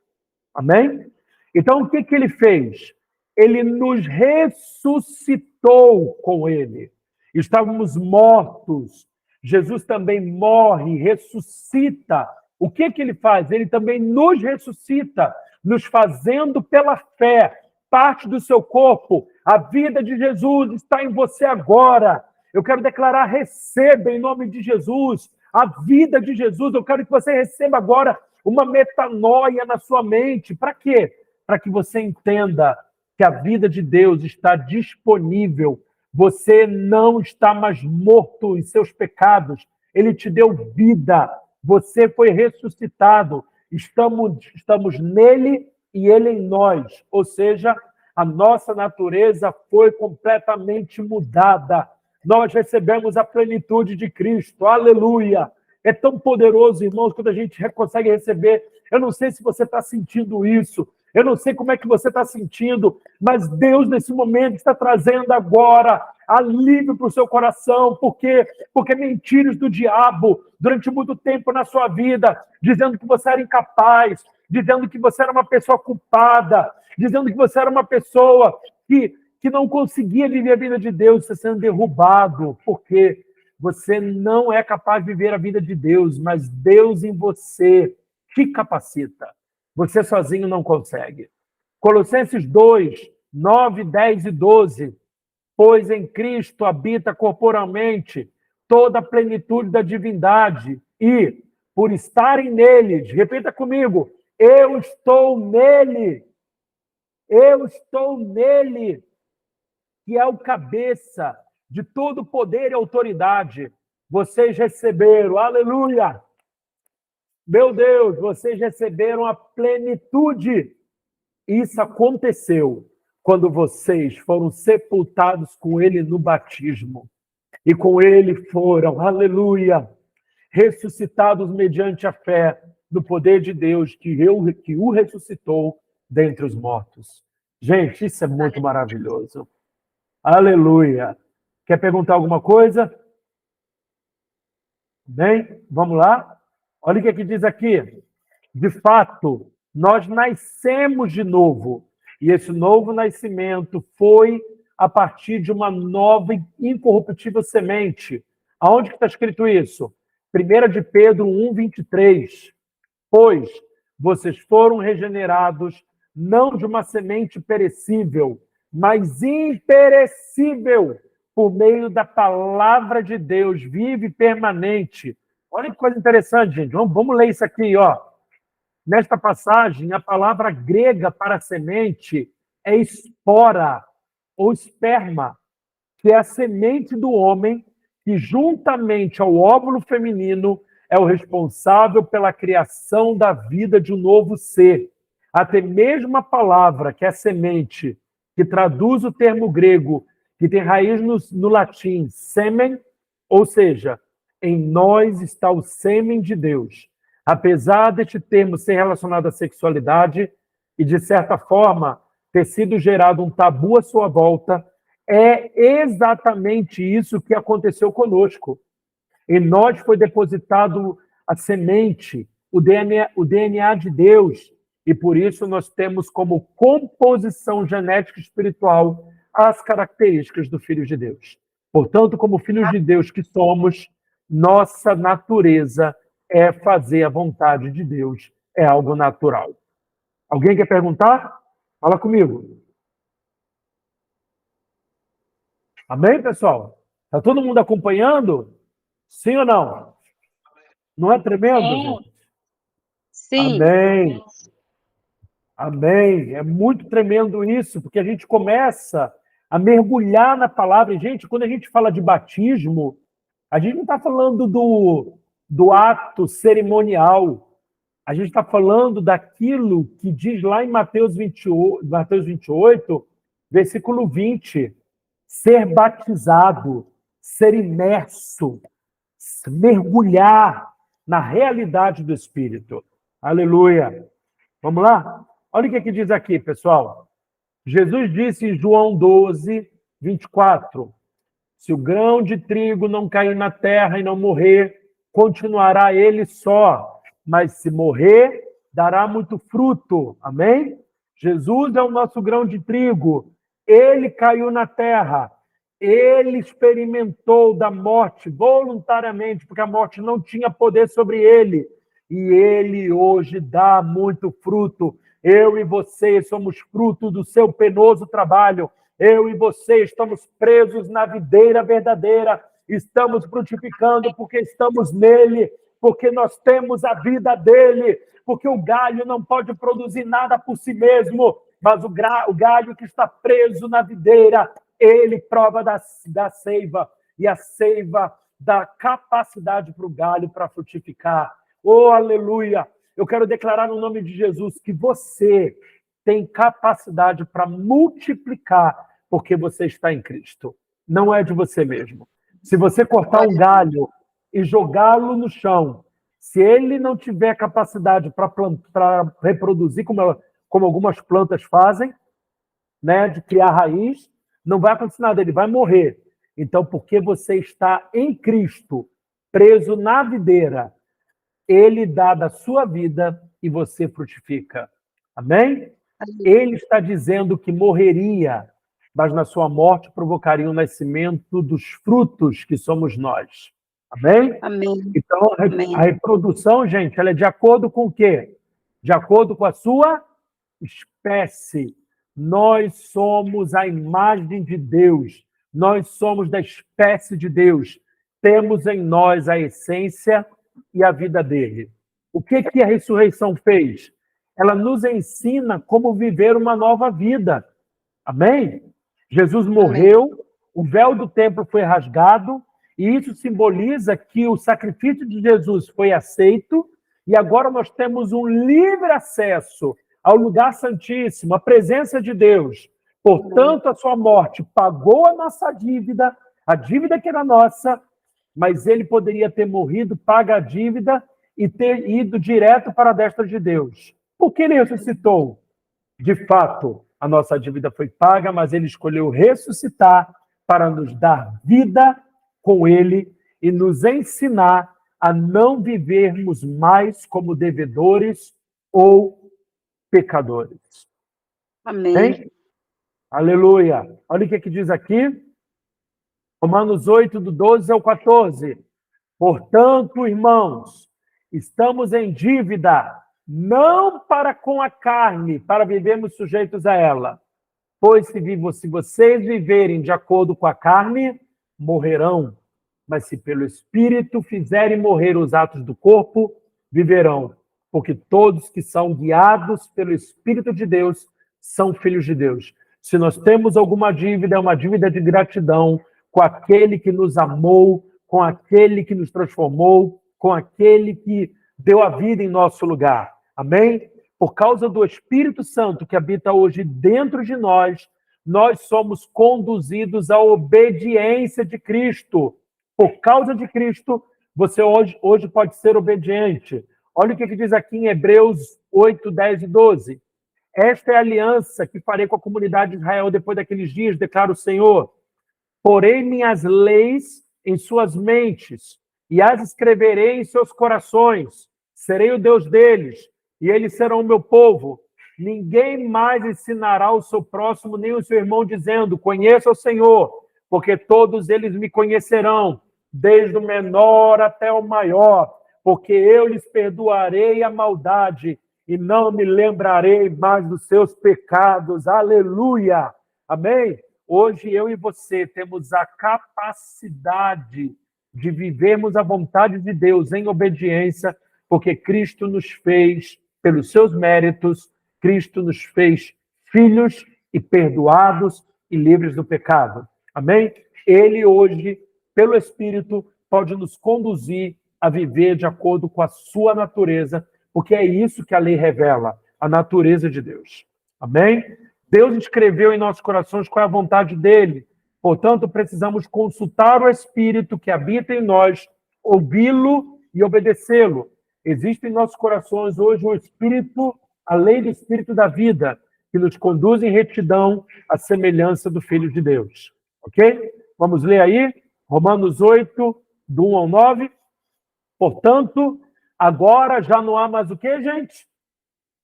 Amém? Então, o que ele fez? Ele nos ressuscitou com ele. Estávamos mortos. Jesus também morre, ressuscita. O que ele faz? Ele também nos ressuscita, nos fazendo pela fé parte do seu corpo. A vida de Jesus está em você agora. Eu quero declarar, receba em nome de Jesus a vida de Jesus. Eu quero que você receba agora uma metanoia na sua mente. Para quê? Para que você entenda que a vida de Deus está disponível. Você não está mais morto em seus pecados. Ele te deu vida. Você foi ressuscitado. Estamos nele e ele em nós. Ou seja, a nossa natureza foi completamente mudada. Nós recebemos a plenitude de Cristo. Aleluia! É tão poderoso, irmãos, quando a gente consegue receber. Eu não sei se você está sentindo isso. Eu não sei como é que você está sentindo, mas Deus, nesse momento, está trazendo agora alívio para o seu coração. Por quê? Porque mentiras do diabo durante muito tempo na sua vida, dizendo que você era incapaz, dizendo que você era uma pessoa culpada, dizendo que você era uma pessoa que não conseguia viver a vida de Deus, você sendo derrubado. Por quê? Você não é capaz de viver a vida de Deus, mas Deus em você te capacita. Você sozinho não consegue. Colossenses 2, 9, 10 e 12. Pois em Cristo habita corporalmente toda a plenitude da divindade e, por estarem neles, repita comigo, eu estou nele, que é o cabeça de todo poder e autoridade. Vocês receberam, aleluia! Meu Deus, vocês receberam a plenitude. Isso aconteceu quando vocês foram sepultados com ele no batismo. E com ele foram, aleluia, ressuscitados mediante a fé no poder de Deus que o ressuscitou dentre os mortos. Gente, isso é muito maravilhoso. Aleluia. Quer perguntar alguma coisa? Bem, vamos lá? Olha o que diz aqui. De fato, nós nascemos de novo. E esse novo nascimento foi a partir de uma nova e incorruptível semente. Aonde que está escrito isso? 1 de Pedro 1:23. Pois vocês foram regenerados não de uma semente perecível, mas imperecível, por meio da palavra de Deus, viva e permanente. Olha que coisa interessante, gente. Vamos ler isso aqui, ó. Nesta passagem, a palavra grega para semente é espora, ou esperma, que é a semente do homem que, juntamente ao óvulo feminino, é o responsável pela criação da vida de um novo ser. Até mesmo a palavra, que é semente, que traduz o termo grego, que tem raiz no latim, sêmen, ou seja, em nós está o sêmen de Deus. Apesar deste termo ser relacionado à sexualidade e, de certa forma, ter sido gerado um tabu à sua volta, é exatamente isso que aconteceu conosco. Em nós foi depositado a semente, o DNA de Deus, e por isso nós temos como composição genética espiritual as características do Filho de Deus. Portanto, como filhos de Deus que somos, nossa natureza é fazer a vontade de Deus, é algo natural. Alguém quer perguntar? Fala comigo. Amém, pessoal? Está todo mundo acompanhando? Sim ou não? Não é tremendo, gente? Sim. Amém. Amém. É muito tremendo isso, porque a gente começa a mergulhar na palavra. E, gente, quando a gente fala de batismo, a gente não está falando do ato cerimonial. A gente está falando daquilo que diz lá em Mateus 28, versículo 20. Ser batizado, ser imerso, mergulhar na realidade do Espírito. Aleluia. Vamos lá? Olha o que diz aqui, pessoal. Jesus disse em João 12:24, se o grão de trigo não cair na terra e não morrer, continuará ele só, mas se morrer, dará muito fruto. Amém? Jesus é o nosso grão de trigo. Ele caiu na terra. Ele experimentou da morte voluntariamente, porque a morte não tinha poder sobre ele. E ele hoje dá muito fruto. Eu e você somos fruto do seu penoso trabalho. Eu e você estamos presos na videira verdadeira. Estamos frutificando porque estamos nele, porque nós temos a vida dele, porque o galho não pode produzir nada por si mesmo, mas o galho que está preso na videira, ele prova da seiva, e a seiva dá capacidade para o galho para frutificar. Oh, aleluia! Eu quero declarar no nome de Jesus que você tem capacidade para multiplicar, porque você está em Cristo. Não é de você mesmo. Se você cortar um galho e jogá-lo no chão, se ele não tiver capacidade para reproduzir, como algumas plantas fazem, né, de criar raiz, não vai acontecer nada, ele vai morrer. Então, porque você está em Cristo, preso na videira, ele dá da sua vida e você frutifica. Amém? Ele está dizendo que morreria, mas na sua morte provocaria o nascimento dos frutos que somos nós. Amém? Amém. Então, Amém. a reprodução, gente, ela é de acordo com o quê? De acordo com a sua espécie. Nós somos a imagem de Deus. Nós somos da espécie de Deus. Temos em nós a essência e a vida dele. O que a ressurreição fez? Ela nos ensina como viver uma nova vida. Amém? Jesus morreu, o véu do templo foi rasgado, e isso simboliza que o sacrifício de Jesus foi aceito, e agora nós temos um livre acesso ao lugar santíssimo, à presença de Deus. Portanto, a sua morte pagou a nossa dívida, a dívida que era nossa, mas ele poderia ter morrido, paga a dívida e ter ido direto para a destra de Deus. Por que ele ressuscitou? De fato, a nossa dívida foi paga, mas ele escolheu ressuscitar para nos dar vida com ele e nos ensinar a não vivermos mais como devedores ou pecadores. Amém. Hein? Aleluia. Olha o que diz aqui. Romanos 8, do 12 ao 14. Portanto, irmãos, estamos em dívida, não para com a carne, para vivermos sujeitos a ela. Pois se vocês viverem de acordo com a carne, morrerão. Mas se pelo Espírito fizerem morrer os atos do corpo, viverão. Porque todos que são guiados pelo Espírito de Deus são filhos de Deus. Se nós temos alguma dívida, é uma dívida de gratidão com aquele que nos amou, com aquele que nos transformou, com aquele que deu a vida em nosso lugar. Amém? Por causa do Espírito Santo que habita hoje dentro de nós, nós somos conduzidos à obediência de Cristo. Por causa de Cristo, você hoje pode ser obediente. Olha o que diz aqui em Hebreus 8, 10 e 12. Esta é a aliança que farei com a comunidade de Israel depois daqueles dias, declara o Senhor. Porei minhas leis em suas mentes e as escreverei em seus corações. Serei o Deus deles e eles serão o meu povo. Ninguém mais ensinará o seu próximo nem o seu irmão, dizendo, conheça o Senhor, porque todos eles me conhecerão, desde o menor até o maior, porque eu lhes perdoarei a maldade e não me lembrarei mais dos seus pecados. Aleluia! Amém? Hoje eu e você temos a capacidade de vivermos a vontade de Deus em obediência, porque Cristo nos fez, pelos seus méritos, Cristo nos fez filhos e perdoados e livres do pecado. Amém? Ele hoje, pelo Espírito, pode nos conduzir a viver de acordo com a sua natureza, porque é isso que a lei revela, a natureza de Deus. Amém? Deus escreveu em nossos corações qual é a vontade dele. Portanto, precisamos consultar o Espírito que habita em nós, ouvi-lo e obedecê-lo. Existe em nossos corações hoje o Espírito, a lei do Espírito da vida, que nos conduz em retidão à semelhança do Filho de Deus. Ok? Vamos ler aí, Romanos 8, do 1 ao 9. Portanto, agora já não há mais o quê, gente?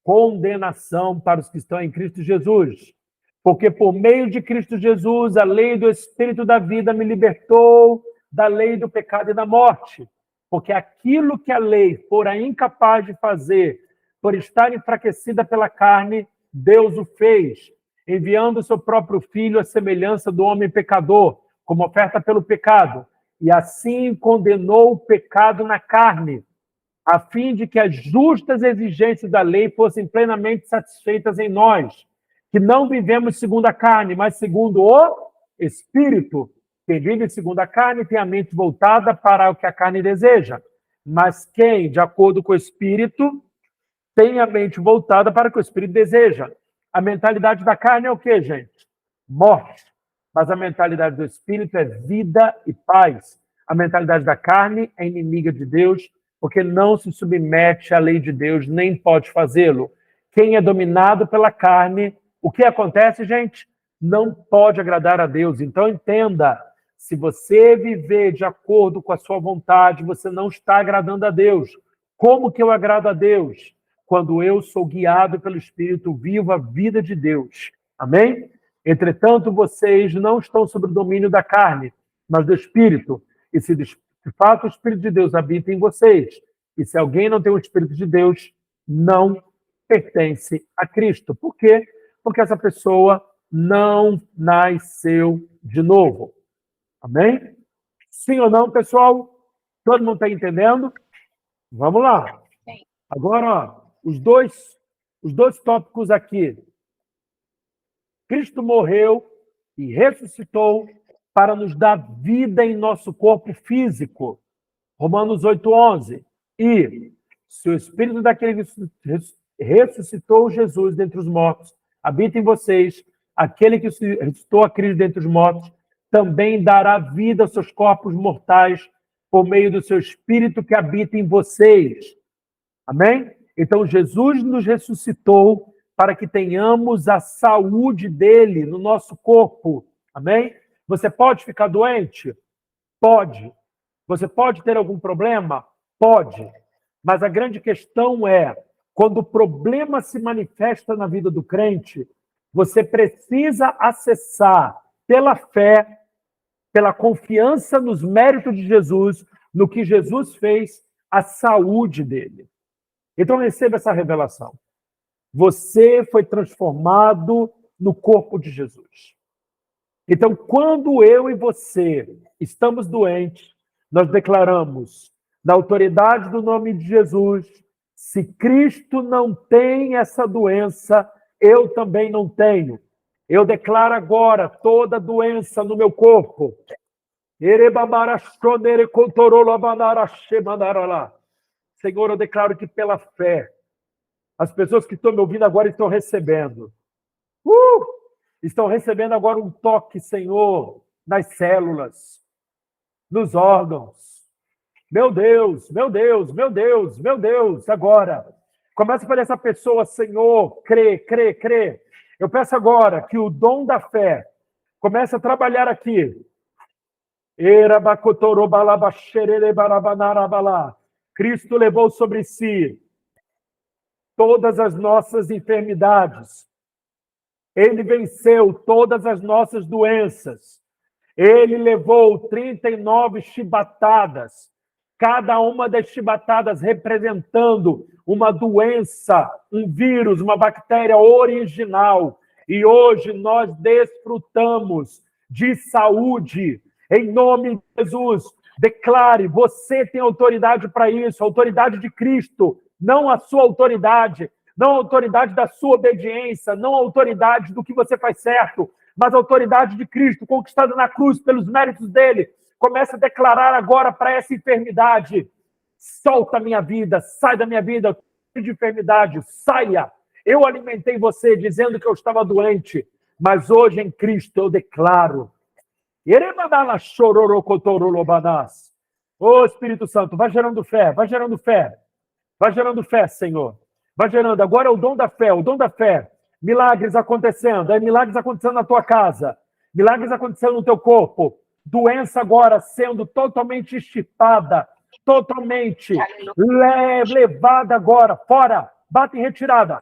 Condenação para os que estão em Cristo Jesus. Porque por meio de Cristo Jesus, a lei do Espírito da vida me libertou da lei do pecado e da morte. Porque aquilo que a lei fora incapaz de fazer, por estar enfraquecida pela carne, Deus o fez, enviando o seu próprio Filho à semelhança do homem pecador, como oferta pelo pecado, e assim condenou o pecado na carne, a fim de que as justas exigências da lei fossem plenamente satisfeitas em nós, que não vivemos segundo a carne, mas segundo o Espírito. Quem vive segundo a carne tem a mente voltada para o que a carne deseja, mas quem, de acordo com o Espírito, tem a mente voltada para o que o Espírito deseja. A mentalidade da carne é o quê, gente? Morte. Mas a mentalidade do Espírito é vida e paz. A mentalidade da carne é inimiga de Deus, porque não se submete à lei de Deus, nem pode fazê-lo. Quem é dominado pela carne, o que acontece, gente? Não pode agradar a Deus. Então, entenda, se você viver de acordo com a sua vontade, você não está agradando a Deus. Como que eu agrado a Deus? Quando eu sou guiado pelo Espírito, vivo a vida de Deus. Amém? Entretanto, vocês não estão sob o domínio da carne, mas do Espírito. E se de fato o Espírito de Deus habita em vocês, e se alguém não tem o Espírito de Deus, não pertence a Cristo. Por quê? Porque essa pessoa não nasceu de novo. Amém? Sim ou não, pessoal? Todo mundo está entendendo? Vamos lá. Agora, ó, os dois tópicos aqui. Cristo morreu e ressuscitou para nos dar vida em nosso corpo físico. Romanos 8:11. E se o Espírito daquele que ressuscitou Jesus dentre os mortos habita em vocês, aquele que ressuscitou a Cristo dentre os mortos também dará vida aos seus corpos mortais por meio do seu Espírito que habita em vocês. Amém? Então, Jesus nos ressuscitou para que tenhamos a saúde dele no nosso corpo. Amém? Você pode ficar doente? Pode. Você pode ter algum problema? Pode. Mas a grande questão é, quando o problema se manifesta na vida do crente, você precisa acessar pela fé, pela confiança nos méritos de Jesus, no que Jesus fez, a saúde dele. Então receba essa revelação. Você foi transformado no corpo de Jesus. Então, quando eu e você estamos doentes, nós declaramos, na autoridade do nome de Jesus, se Cristo não tem essa doença, eu também não tenho. Eu declaro agora toda doença no meu corpo. Senhor, eu declaro que pela fé, as pessoas que estão me ouvindo agora estão recebendo. Estão recebendo agora um toque, Senhor, nas células, nos órgãos. Meu Deus, meu Deus, meu Deus, meu Deus, agora. Começa a fazer essa pessoa, Senhor, crê. Eu peço agora que o dom da fé comece a trabalhar aqui. Cristo levou sobre si todas as nossas enfermidades. Ele venceu todas as nossas doenças. Ele levou 39 chibatadas, cada uma das chibatadas representando uma doença, um vírus, uma bactéria original. E hoje nós desfrutamos de saúde. Em nome de Jesus, declare, você tem autoridade para isso, a autoridade de Cristo, não a sua autoridade, não a autoridade da sua obediência, não a autoridade do que você faz certo, mas a autoridade de Cristo, conquistada na cruz pelos méritos dele. Comece a declarar agora para essa enfermidade: solta a minha vida, sai da minha vida, de enfermidade, saia. Eu alimentei você dizendo que eu estava doente, mas hoje em Cristo eu declaro. Ô Espírito Santo, vai gerando fé, vai gerando fé. Vai gerando fé, Senhor. Vai gerando. Agora é o dom da fé, o dom da fé. Milagres acontecendo. É milagres acontecendo na tua casa. Milagres acontecendo no teu corpo. Doença agora sendo totalmente extirpada. Totalmente levada agora. Fora. Bate em retirada.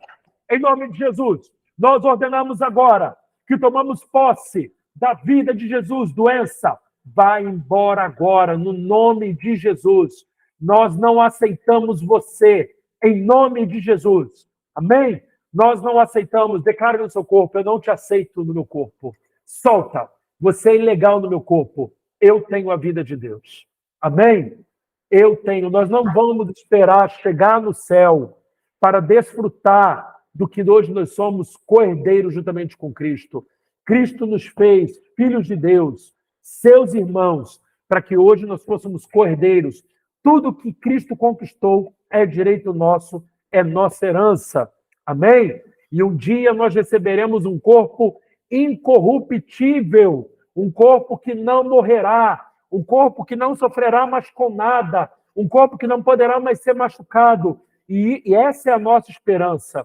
Em nome de Jesus. Nós ordenamos agora que tomamos posse da vida de Jesus. Doença, vai embora agora, no nome de Jesus. Nós não aceitamos você, em nome de Jesus. Amém? Nós não aceitamos. Declare no seu corpo: eu não te aceito no meu corpo. Solta. Você é ilegal no meu corpo. Eu tenho a vida de Deus. Amém? Eu tenho. Nós não vamos esperar chegar no céu para desfrutar do que hoje nós somos, co-herdeiros juntamente com Cristo. Cristo nos fez filhos de Deus, seus irmãos, para que hoje nós fôssemos co-herdeiros. Tudo que Cristo conquistou é direito nosso, é nossa herança. Amém? E um dia nós receberemos um corpo incorruptível, um corpo que não morrerá, um corpo que não sofrerá mais com nada, um corpo que não poderá mais ser machucado. E essa é a nossa esperança.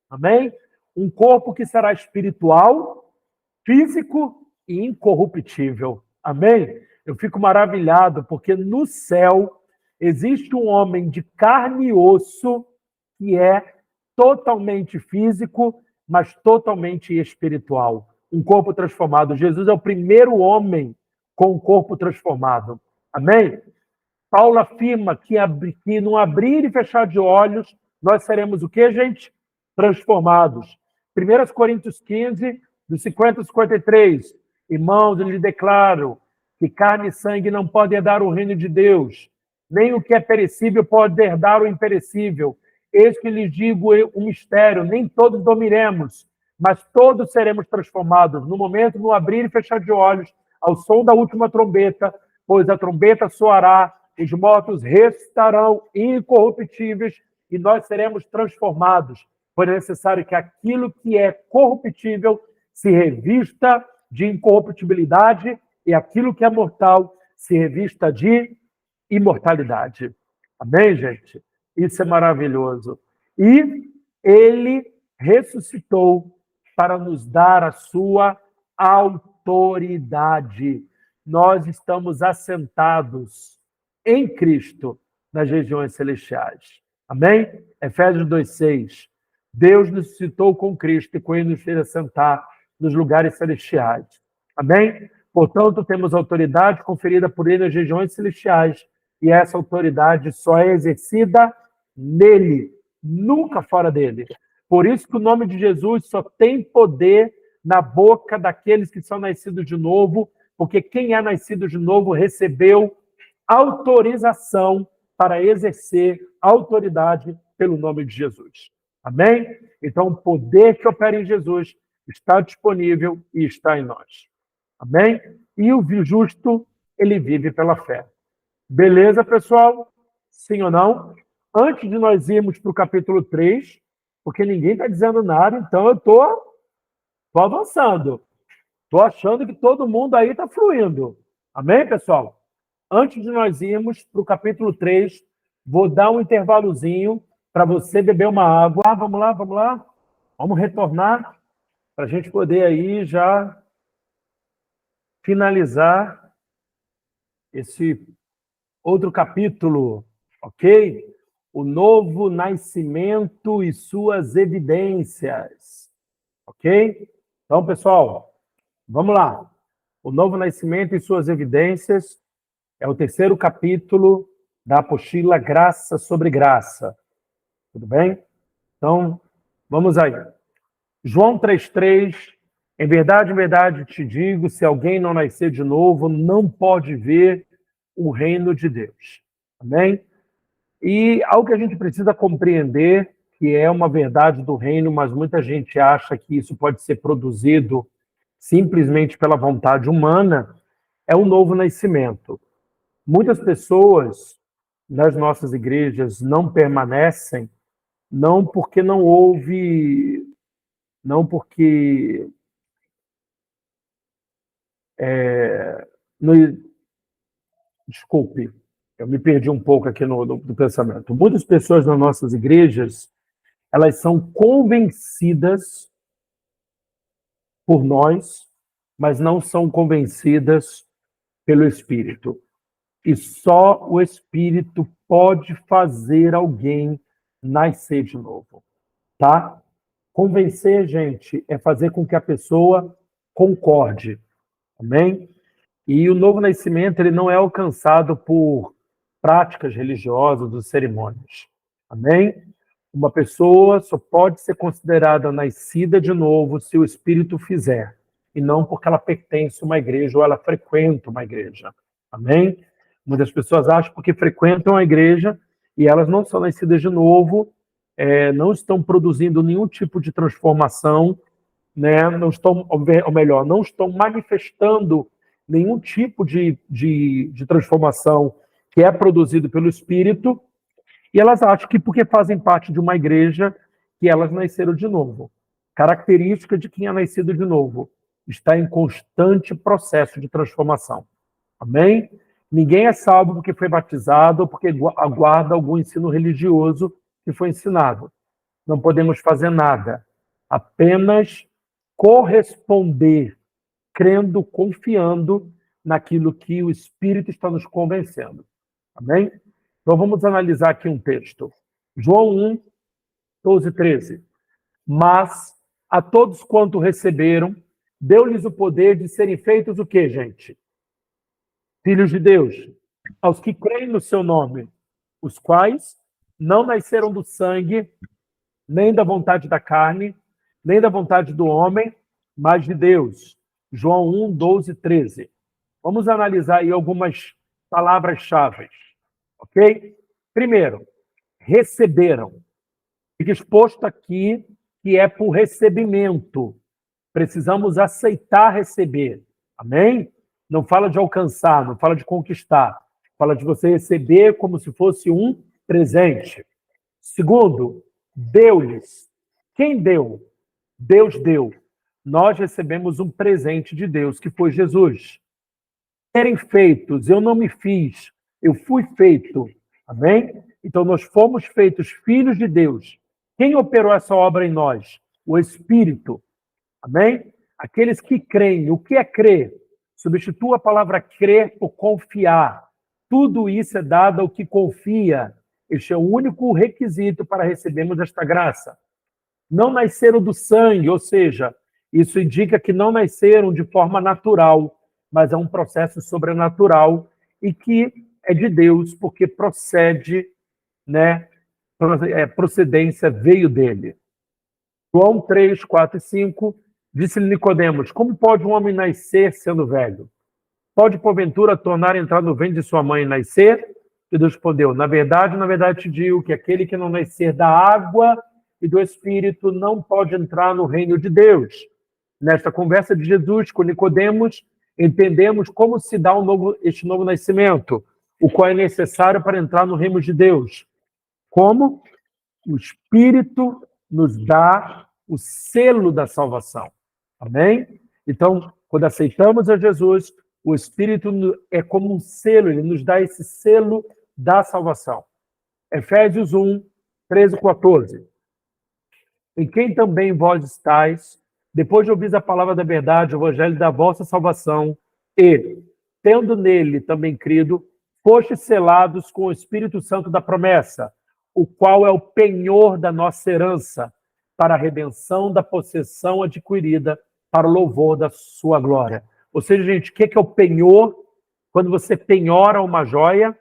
Amém? Um corpo que será espiritual, físico e incorruptível. Amém? Eu fico maravilhado, porque no céu existe um homem de carne e osso que é totalmente físico, mas totalmente espiritual. Um corpo transformado. Jesus é o primeiro homem com um corpo transformado. Amém? Paulo afirma que no abrir e fechar de olhos, nós seremos o quê, gente? Transformados. 1 Coríntios 15, dos 50 e 53. Irmãos, eu lhes declaro que carne e sangue não podem herdar o reino de Deus, nem o que é perecível pode herdar o imperecível. Eis que lhes digo um mistério: nem todos dormiremos, mas todos seremos transformados. No momento, no abrir e fechar de olhos, ao som da última trombeta, pois a trombeta soará, os mortos restarão incorruptíveis e nós seremos transformados. Pois é necessário que aquilo que é corruptível se revista de incorruptibilidade e aquilo que é mortal se revista de imortalidade. Amém, gente? Isso é maravilhoso. E ele ressuscitou para nos dar a sua autoridade. Nós estamos assentados em Cristo nas regiões celestiais. Amém? Efésios 2:6. Deus nos suscitou com Cristo e com ele nos fez assentar nos lugares celestiais. Amém? Portanto, temos autoridade conferida por ele nas regiões celestiais e essa autoridade só é exercida nele, nunca fora dele. Por isso que o nome de Jesus só tem poder na boca daqueles que são nascidos de novo, porque quem é nascido de novo recebeu autorização para exercer autoridade pelo nome de Jesus. Amém? Então, o poder que opera em Jesus está disponível e está em nós. Amém? E o justo, ele vive pela fé. Beleza, pessoal? Sim ou não? Antes de nós irmos para o capítulo 3, porque ninguém está dizendo nada, então eu estou avançando. Estou achando que todo mundo aí está fluindo. Amém, pessoal? Antes de nós irmos para o capítulo 3, vou dar um intervalozinho para você beber uma água. Vamos lá, vamos lá. Vamos retornar para a gente poder aí já finalizar esse outro capítulo, ok? O novo nascimento e suas evidências, ok? Então, pessoal, vamos lá. O novo nascimento e suas evidências é o terceiro capítulo da apostila Graça sobre Graça. Tudo bem? Então, vamos aí. João 3,3. Em verdade te digo, se alguém não nascer de novo, não pode ver o reino de Deus. Amém? E algo que a gente precisa compreender, que é uma verdade do reino, mas muita gente acha que isso pode ser produzido simplesmente pela vontade humana, é o novo nascimento. Muitas pessoas nas nossas igrejas não permanecem, não porque não houve, não porque desculpe, eu me perdi um pouco aqui no pensamento. Muitas pessoas nas nossas igrejas, elas são convencidas por nós, mas não são convencidas pelo Espírito. E só o Espírito pode fazer alguém nascer de novo, tá? Convencer, gente, é fazer com que a pessoa concorde, amém? E o novo nascimento, ele não é alcançado por práticas religiosas ou cerimônias, amém? Uma pessoa só pode ser considerada nascida de novo se o Espírito fizer, e não porque ela pertence a uma igreja ou ela frequenta uma igreja, amém? Muitas pessoas acham porque frequentam a igreja e elas não são nascidas de novo, não estão produzindo nenhum tipo de transformação, né? Não estão, ou melhor, não estão manifestando nenhum tipo de transformação que é produzido pelo Espírito, e elas acham que porque fazem parte de uma igreja que elas nasceram de novo. Característica de quem é nascido de novo, está em constante processo de transformação. Amém? Ninguém é salvo porque foi batizado ou porque aguarda algum ensino religioso que foi ensinado. Não podemos fazer nada, apenas corresponder, crendo, confiando naquilo que o Espírito está nos convencendo. Amém? Então vamos analisar aqui um texto. João 1, 12, 13. Mas a todos quanto receberam, deu-lhes o poder de serem feitos o quê, gente? Filhos de Deus, aos que creem no seu nome, os quais não nasceram do sangue, nem da vontade da carne, nem da vontade do homem, mas de Deus. João 1, 12, 13. Vamos analisar aí algumas palavras-chave, ok? Primeiro, receberam. Fica exposto aqui que é por recebimento. Precisamos aceitar receber. Amém? Não fala de alcançar, não fala de conquistar. Fala de você receber como se fosse um presente. Segundo, deu-lhes. Quem deu? Deus deu. Nós recebemos um presente de Deus, que foi Jesus. Serem feitos, eu não me fiz, eu fui feito. Amém? Então, nós fomos feitos filhos de Deus. Quem operou essa obra em nós? O Espírito. Amém? Aqueles que creem. O que é crer? Substitua a palavra crer por confiar. Tudo isso é dado ao que confia. Este é o único requisito para recebermos esta graça. Não nasceram do sangue, ou seja, isso indica que não nasceram de forma natural, mas é um processo sobrenatural e que é de Deus, porque procede, né? Procedência veio dele. João 3, 4 e 5, disse-lhe Nicodemos, como pode um homem nascer sendo velho? Pode, porventura, tornar a entrar no ventre de sua mãe e nascer? E Deus respondeu, na verdade te digo que aquele que não nascer da água e do Espírito não pode entrar no reino de Deus. Nesta conversa de Jesus com Nicodemos, entendemos como se dá este novo nascimento, o qual é necessário para entrar no reino de Deus. Como? O Espírito nos dá o selo da salvação. Amém? Então, quando aceitamos a Jesus, o Espírito é como um selo, ele nos dá esse selo da salvação. Efésios 1, 13 e 14. Em quem também vós estáis, depois de ouvir a palavra da verdade, o evangelho da vossa salvação, e, tendo nele também crido, fostes selados com o Espírito Santo da promessa, o qual é o penhor da nossa herança, para a redenção da possessão adquirida, para o louvor da sua glória. Ou seja, gente, o que é o penhor? Quando você penhora uma joia,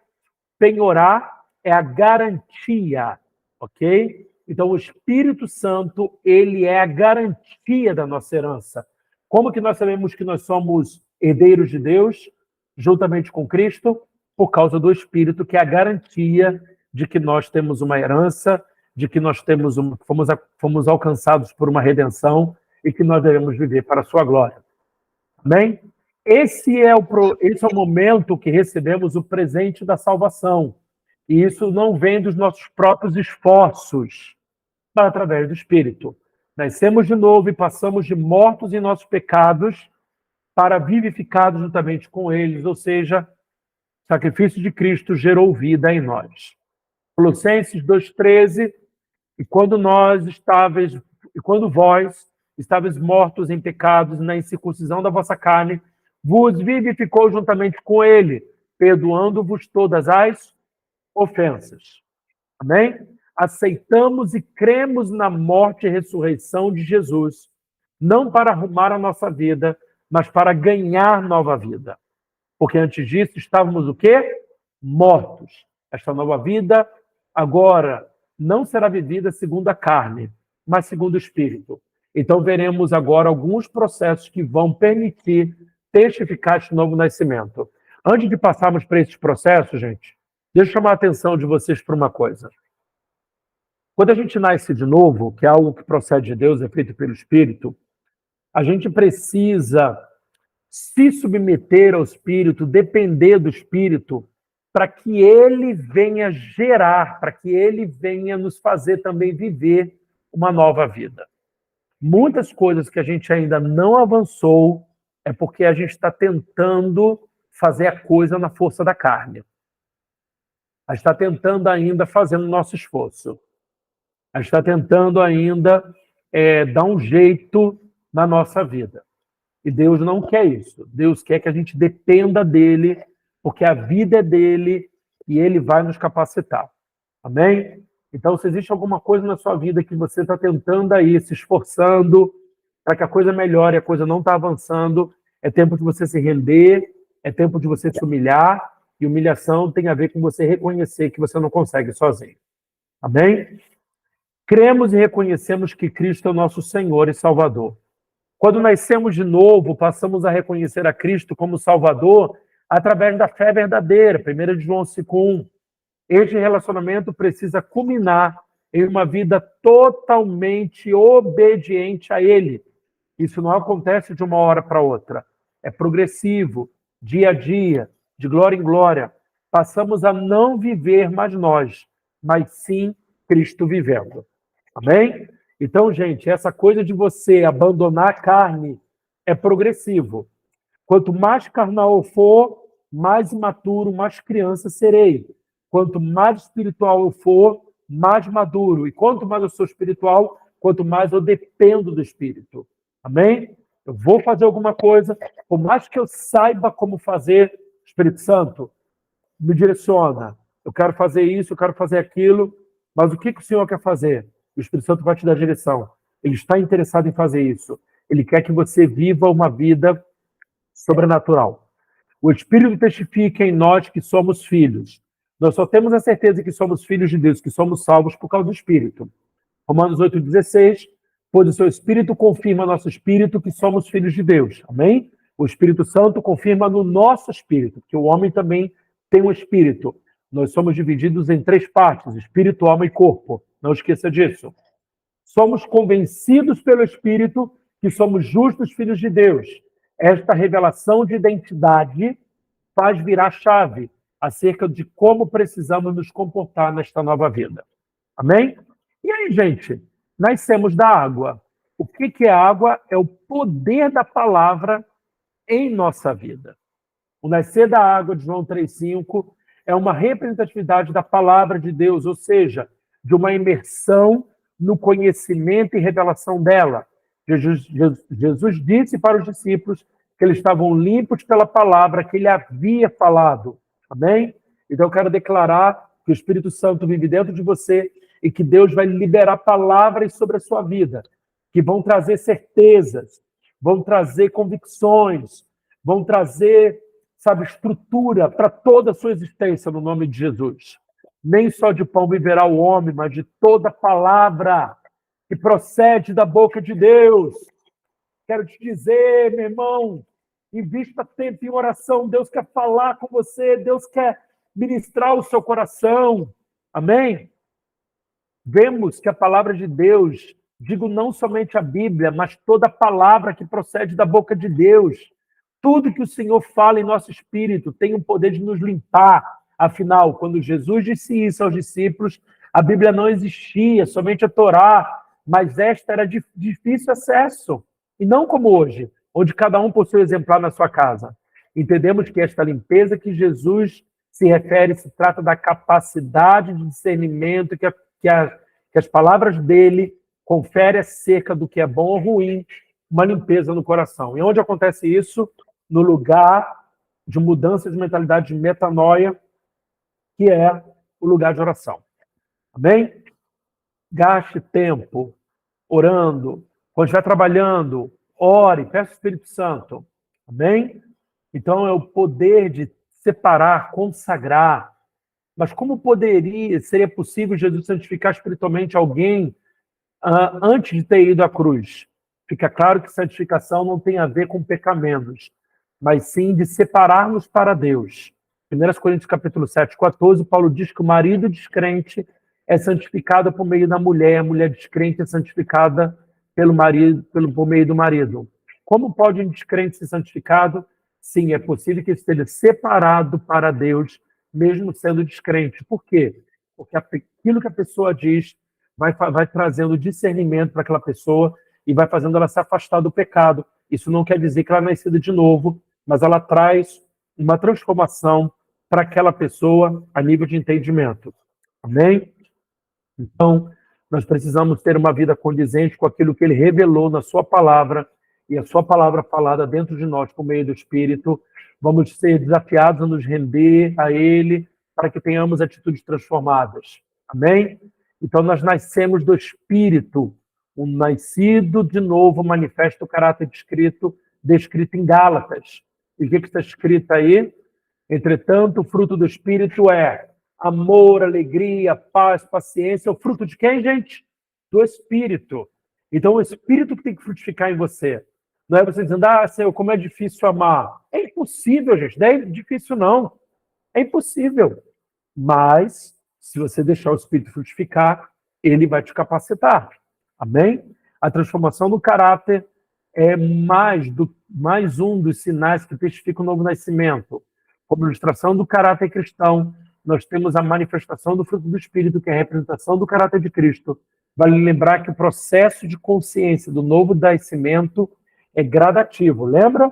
penhorar é a garantia, ok? Então, o Espírito Santo, ele é a garantia da nossa herança. Como que nós sabemos que nós somos herdeiros de Deus, juntamente com Cristo? Por causa do Espírito, que é a garantia de que nós temos uma herança, de que nós temos fomos alcançados por uma redenção e que nós devemos viver para a sua glória. Amém? Esse é o momento que recebemos o presente da salvação. E isso não vem dos nossos próprios esforços, mas através do Espírito. Nascemos de novo e passamos de mortos em nossos pecados para vivificados juntamente com eles, ou seja, o sacrifício de Cristo gerou vida em nós. Colossenses 2,13, e quando vós estáveis mortos em pecados na incircuncisão da vossa carne, vos vivificou juntamente com ele, perdoando-vos todas as ofensas. Amém? Aceitamos e cremos na morte e ressurreição de Jesus, não para arrumar a nossa vida, mas para ganhar nova vida. Porque antes disso estávamos o quê? Mortos. Esta nova vida agora não será vivida segundo a carne, mas segundo o Espírito. Então veremos agora alguns processos que vão permitir testificar este novo nascimento. Antes de passarmos para esses processos, gente, deixa eu chamar a atenção de vocês para uma coisa. Quando a gente nasce de novo, que é algo que procede de Deus, é feito pelo Espírito, a gente precisa se submeter ao Espírito, depender do Espírito, para que ele venha gerar, para que ele venha nos fazer também viver uma nova vida. Muitas coisas que a gente ainda não avançou é porque a gente está tentando fazer a coisa na força da carne. A gente está tentando ainda fazer o nosso esforço. A gente está tentando ainda dar um jeito na nossa vida. E Deus não quer isso. Deus quer que a gente dependa dele, porque a vida é dele e ele vai nos capacitar. Amém? Então, se existe alguma coisa na sua vida que você está tentando aí, se esforçando para que a coisa melhore, a coisa não está avançando, é tempo de você se render, é tempo de você se humilhar, e humilhação tem a ver com você reconhecer que você não consegue sozinho. Amém? Cremos e reconhecemos que Cristo é o nosso Senhor e Salvador. Quando nascemos de novo, passamos a reconhecer a Cristo como Salvador através da fé verdadeira, 1 João 5,1. Este relacionamento precisa culminar em uma vida totalmente obediente a Ele. Isso não acontece de uma hora para outra. É progressivo, dia a dia, de glória em glória. Passamos a não viver mais nós, mas sim Cristo vivendo. Amém? Então, gente, essa coisa de você abandonar a carne é progressivo. Quanto mais carnal eu for, mais imaturo, mais criança serei. quanto mais espiritual eu for, mais maduro. E quanto mais eu sou espiritual, quanto mais eu dependo do Espírito. Amém? Eu vou fazer alguma coisa, por mais que eu saiba como fazer, Espírito Santo me direciona. Eu quero fazer isso, eu quero fazer aquilo, mas o que o Senhor quer fazer? O Espírito Santo vai te dar direção. Ele está interessado em fazer isso. Ele quer que você viva uma vida sobrenatural. O Espírito testifica em nós que somos filhos. Nós só temos a certeza que somos filhos de Deus, que somos salvos por causa do Espírito. Romanos 8,16, pois o seu Espírito confirma nosso Espírito que somos filhos de Deus. Amém? O Espírito Santo confirma no nosso Espírito, que o homem também tem um Espírito. Nós somos divididos em 3 partes, Espírito, alma e corpo. Não esqueça disso. Somos convencidos pelo Espírito que somos justos filhos de Deus. Esta revelação de identidade faz virar chave acerca de como precisamos nos comportar nesta nova vida. Amém? E aí, gente, nascemos da água. O que é água? É o poder da palavra em nossa vida. O nascer da água de João 3,5 é uma representatividade da palavra de Deus, ou seja, de uma imersão no conhecimento e revelação dela. Jesus disse para os discípulos que eles estavam limpos pela palavra que ele havia falado. Amém? Então eu quero declarar que o Espírito Santo vive dentro de você e que Deus vai liberar palavras sobre a sua vida, que vão trazer certezas, vão trazer convicções, vão trazer, estrutura para toda a sua existência no nome de Jesus. Nem só de pão viverá o homem, mas de toda palavra que procede da boca de Deus. Quero te dizer, meu irmão, invista tempo em oração. Deus quer falar com você, Deus quer ministrar o seu coração. Amém? Vemos que a palavra de Deus, digo não somente a Bíblia, mas toda palavra que procede da boca de Deus, tudo que o Senhor fala em nosso espírito tem o poder de nos limpar. Afinal, quando Jesus disse isso aos discípulos, a Bíblia não existia, somente a Torá, mas esta era de difícil acesso. E não como hoje, onde cada um possui um exemplar na sua casa. Entendemos que esta limpeza que Jesus se refere, se trata da capacidade de discernimento que as palavras dele conferem acerca do que é bom ou ruim, uma limpeza no coração. E onde acontece isso? No lugar de mudança de mentalidade, de metanoia, que é o lugar de oração. Amém? Gaste tempo orando. Quando estiver trabalhando, ore, peça o Espírito Santo. Amém? Então é o poder de separar, consagrar. Mas como seria possível Jesus santificar espiritualmente alguém antes de ter ido à cruz? Fica claro que santificação não tem a ver com pecar menos, mas sim de separar-nos para Deus. 1 Coríntios capítulo 7, 14, Paulo diz que o marido descrente é santificado por meio da mulher, a mulher descrente é santificada por meio do marido. Como pode um descrente ser santificado? Sim, é possível que ele esteja separado para Deus, mesmo sendo descrente. Por quê? Porque aquilo que a pessoa diz vai trazendo discernimento para aquela pessoa e vai fazendo ela se afastar do pecado. Isso não quer dizer que ela é nascida de novo, mas ela traz uma transformação para aquela pessoa a nível de entendimento. Amém? Então, nós precisamos ter uma vida condizente com aquilo que ele revelou na sua palavra, e a sua palavra falada dentro de nós por meio do Espírito. Vamos ser desafiados a nos render a ele para que tenhamos atitudes transformadas. Amém? Então, nós nascemos do Espírito. O nascido de novo manifesta o caráter descrito em Gálatas. E o que está escrito aí? Entretanto, o fruto do Espírito é amor, alegria, paz, paciência. O fruto de quem, gente? Do Espírito. Então, o Espírito que tem que frutificar em você. Não é você dizendo, Senhor, como é difícil amar. É impossível, gente. Não é difícil, não. É impossível. Mas, se você deixar o Espírito frutificar, ele vai te capacitar. Amém? A transformação do caráter é mais um dos sinais que testificam o novo nascimento. Como ilustração do caráter cristão, nós temos a manifestação do fruto do Espírito, que é a representação do caráter de Cristo. Vale lembrar que o processo de consciência do novo nascimento é gradativo. Lembra?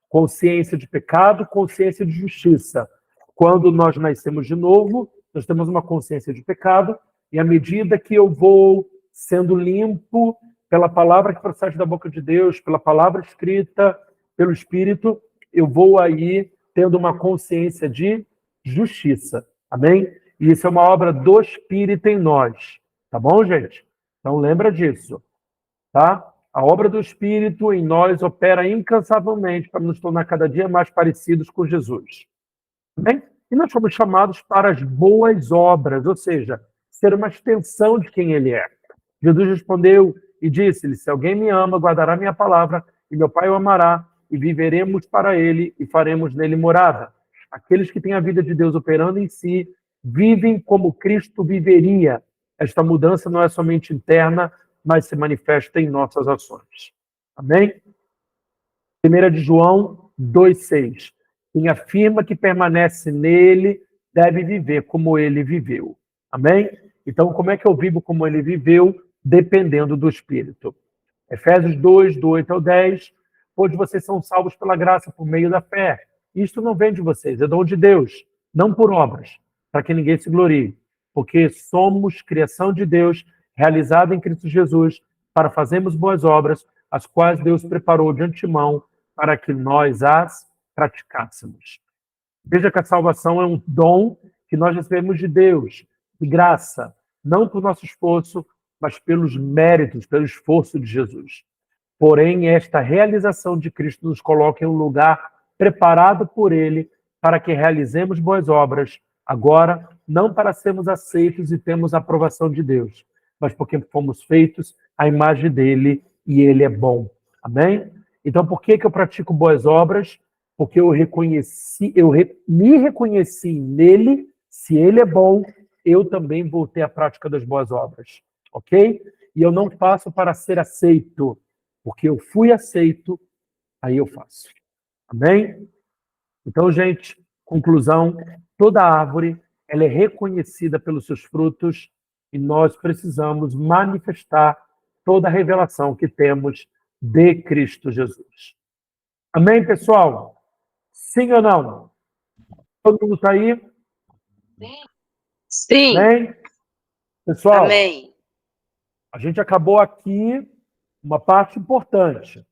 Consciência de pecado, consciência de justiça. Quando nós nascemos de novo, nós temos uma consciência de pecado, e à medida que eu vou sendo limpo pela palavra que procede da boca de Deus, pela palavra escrita, pelo Espírito, eu vou aí tendo uma consciência de justiça. Amém? E isso é uma obra do Espírito em nós. Tá bom, gente? Então lembra disso. Tá? A obra do Espírito em nós opera incansavelmente para nos tornar cada dia mais parecidos com Jesus. Amém? E nós fomos chamados para as boas obras, ou seja, ser uma extensão de quem Ele é. Jesus respondeu e disse-lhe: se alguém me ama, guardará minha palavra, e meu Pai o amará, e viveremos para Ele e faremos nele morada. Aqueles que têm a vida de Deus operando em si, vivem como Cristo viveria. Esta mudança não é somente interna, mas se manifesta em nossas ações. Amém? 1 de João 2,6. Quem afirma que permanece nele deve viver como ele viveu. Amém? Então, como é que eu vivo como ele viveu? Dependendo do Espírito. Efésios 2, do 8 ao 10. Pois vocês são salvos pela graça por meio da fé. Isto não vem de vocês, é dom de Deus, não por obras, para que ninguém se glorie. Porque somos criação de Deus, realizada em Cristo Jesus, para fazermos boas obras, as quais Deus preparou de antemão para que nós as praticássemos. Veja que a salvação é um dom que nós recebemos de Deus, de graça, não por nosso esforço, mas pelos méritos, pelo esforço de Jesus. Porém, esta realização de Cristo nos coloca em um lugar preparado por Ele para que realizemos boas obras, agora, não para sermos aceitos e termos a aprovação de Deus, mas porque fomos feitos à imagem dEle e Ele é bom. Amém? Então, por que eu pratico boas obras? Porque me reconheci nele, se ele é bom, eu também vou ter a prática das boas obras. Ok? E eu não faço para ser aceito, porque eu fui aceito, aí eu faço. Amém? Então, gente, conclusão, toda árvore, ela é reconhecida pelos seus frutos e nós precisamos manifestar toda a revelação que temos de Cristo Jesus. Amém, pessoal? Sim ou não? Todo mundo está aí? Sim. Amém? Pessoal, Amém. a gente acabou aqui uma parte importante.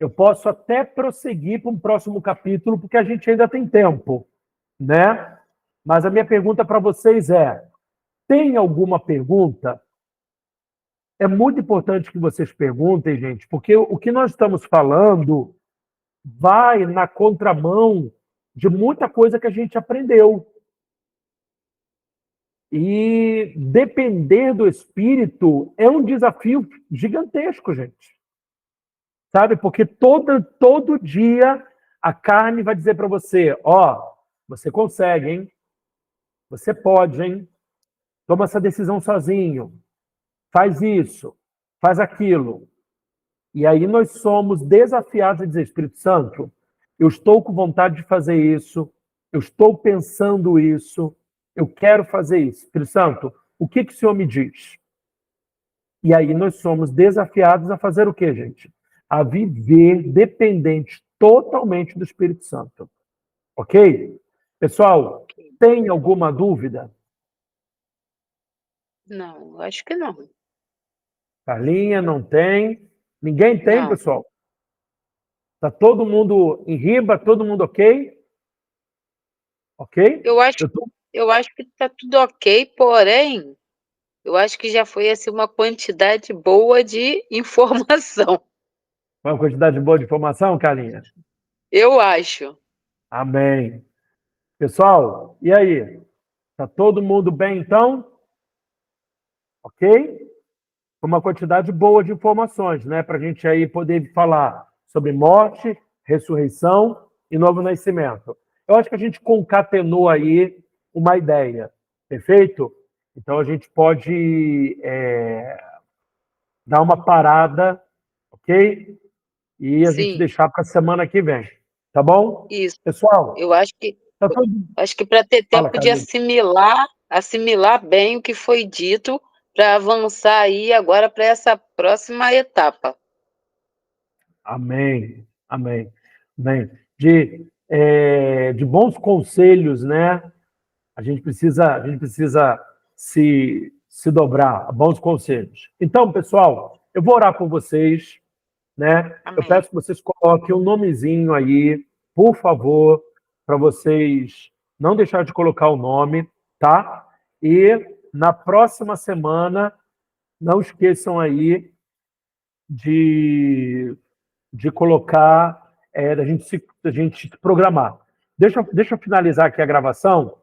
Eu posso até prosseguir para um próximo capítulo, porque a gente ainda tem tempo, né? Mas a minha pergunta para vocês é: tem alguma pergunta? É muito importante que vocês perguntem, gente, porque o que nós estamos falando vai na contramão de muita coisa que a gente aprendeu. E depender do Espírito é um desafio gigantesco, gente. Sabe? Porque todo dia a carne vai dizer para você, ó, você consegue, hein? Você pode, hein? Toma essa decisão sozinho. Faz isso, faz aquilo. E aí nós somos desafiados a dizer, Espírito Santo, eu estou com vontade de fazer isso, eu estou pensando isso, eu quero fazer isso. Espírito Santo, o que o Senhor me diz? E aí nós somos desafiados a fazer o quê, gente? A viver dependentes totalmente do Espírito Santo. Ok? Pessoal, tem alguma dúvida? Não, acho que não. Carlinha, não tem? Ninguém tem, Não. pessoal? Tá todo mundo em riba? Todo mundo ok? Ok? Eu acho que está tudo ok, porém, eu acho que já foi assim, uma quantidade boa de informação. Uma quantidade boa de informação, Carlinha? Eu acho. Amém. Pessoal, e aí? Tá todo mundo bem, então? Ok? Uma quantidade boa de informações, né? Para a gente aí poder falar sobre morte, ressurreição e novo nascimento. Eu acho que a gente concatenou aí uma ideia, perfeito? Então a gente pode dar uma parada, ok? E a gente Sim, deixar para a semana que vem, tá bom? isso. Pessoal, Eu acho que tá todo... para ter Fala, tempo de Carlinhos. assimilar bem o que foi dito, para avançar aí agora para essa próxima etapa. Amém, amém. Bem, de bons conselhos, né? A gente precisa se dobrar a bons conselhos. Então, pessoal, eu vou orar por vocês, né? Amém. Eu peço que vocês coloquem um nomezinho aí, por favor, para vocês não deixar de colocar o nome, tá? E na próxima semana, não esqueçam aí de colocar, da gente se programar. Deixa eu finalizar aqui a gravação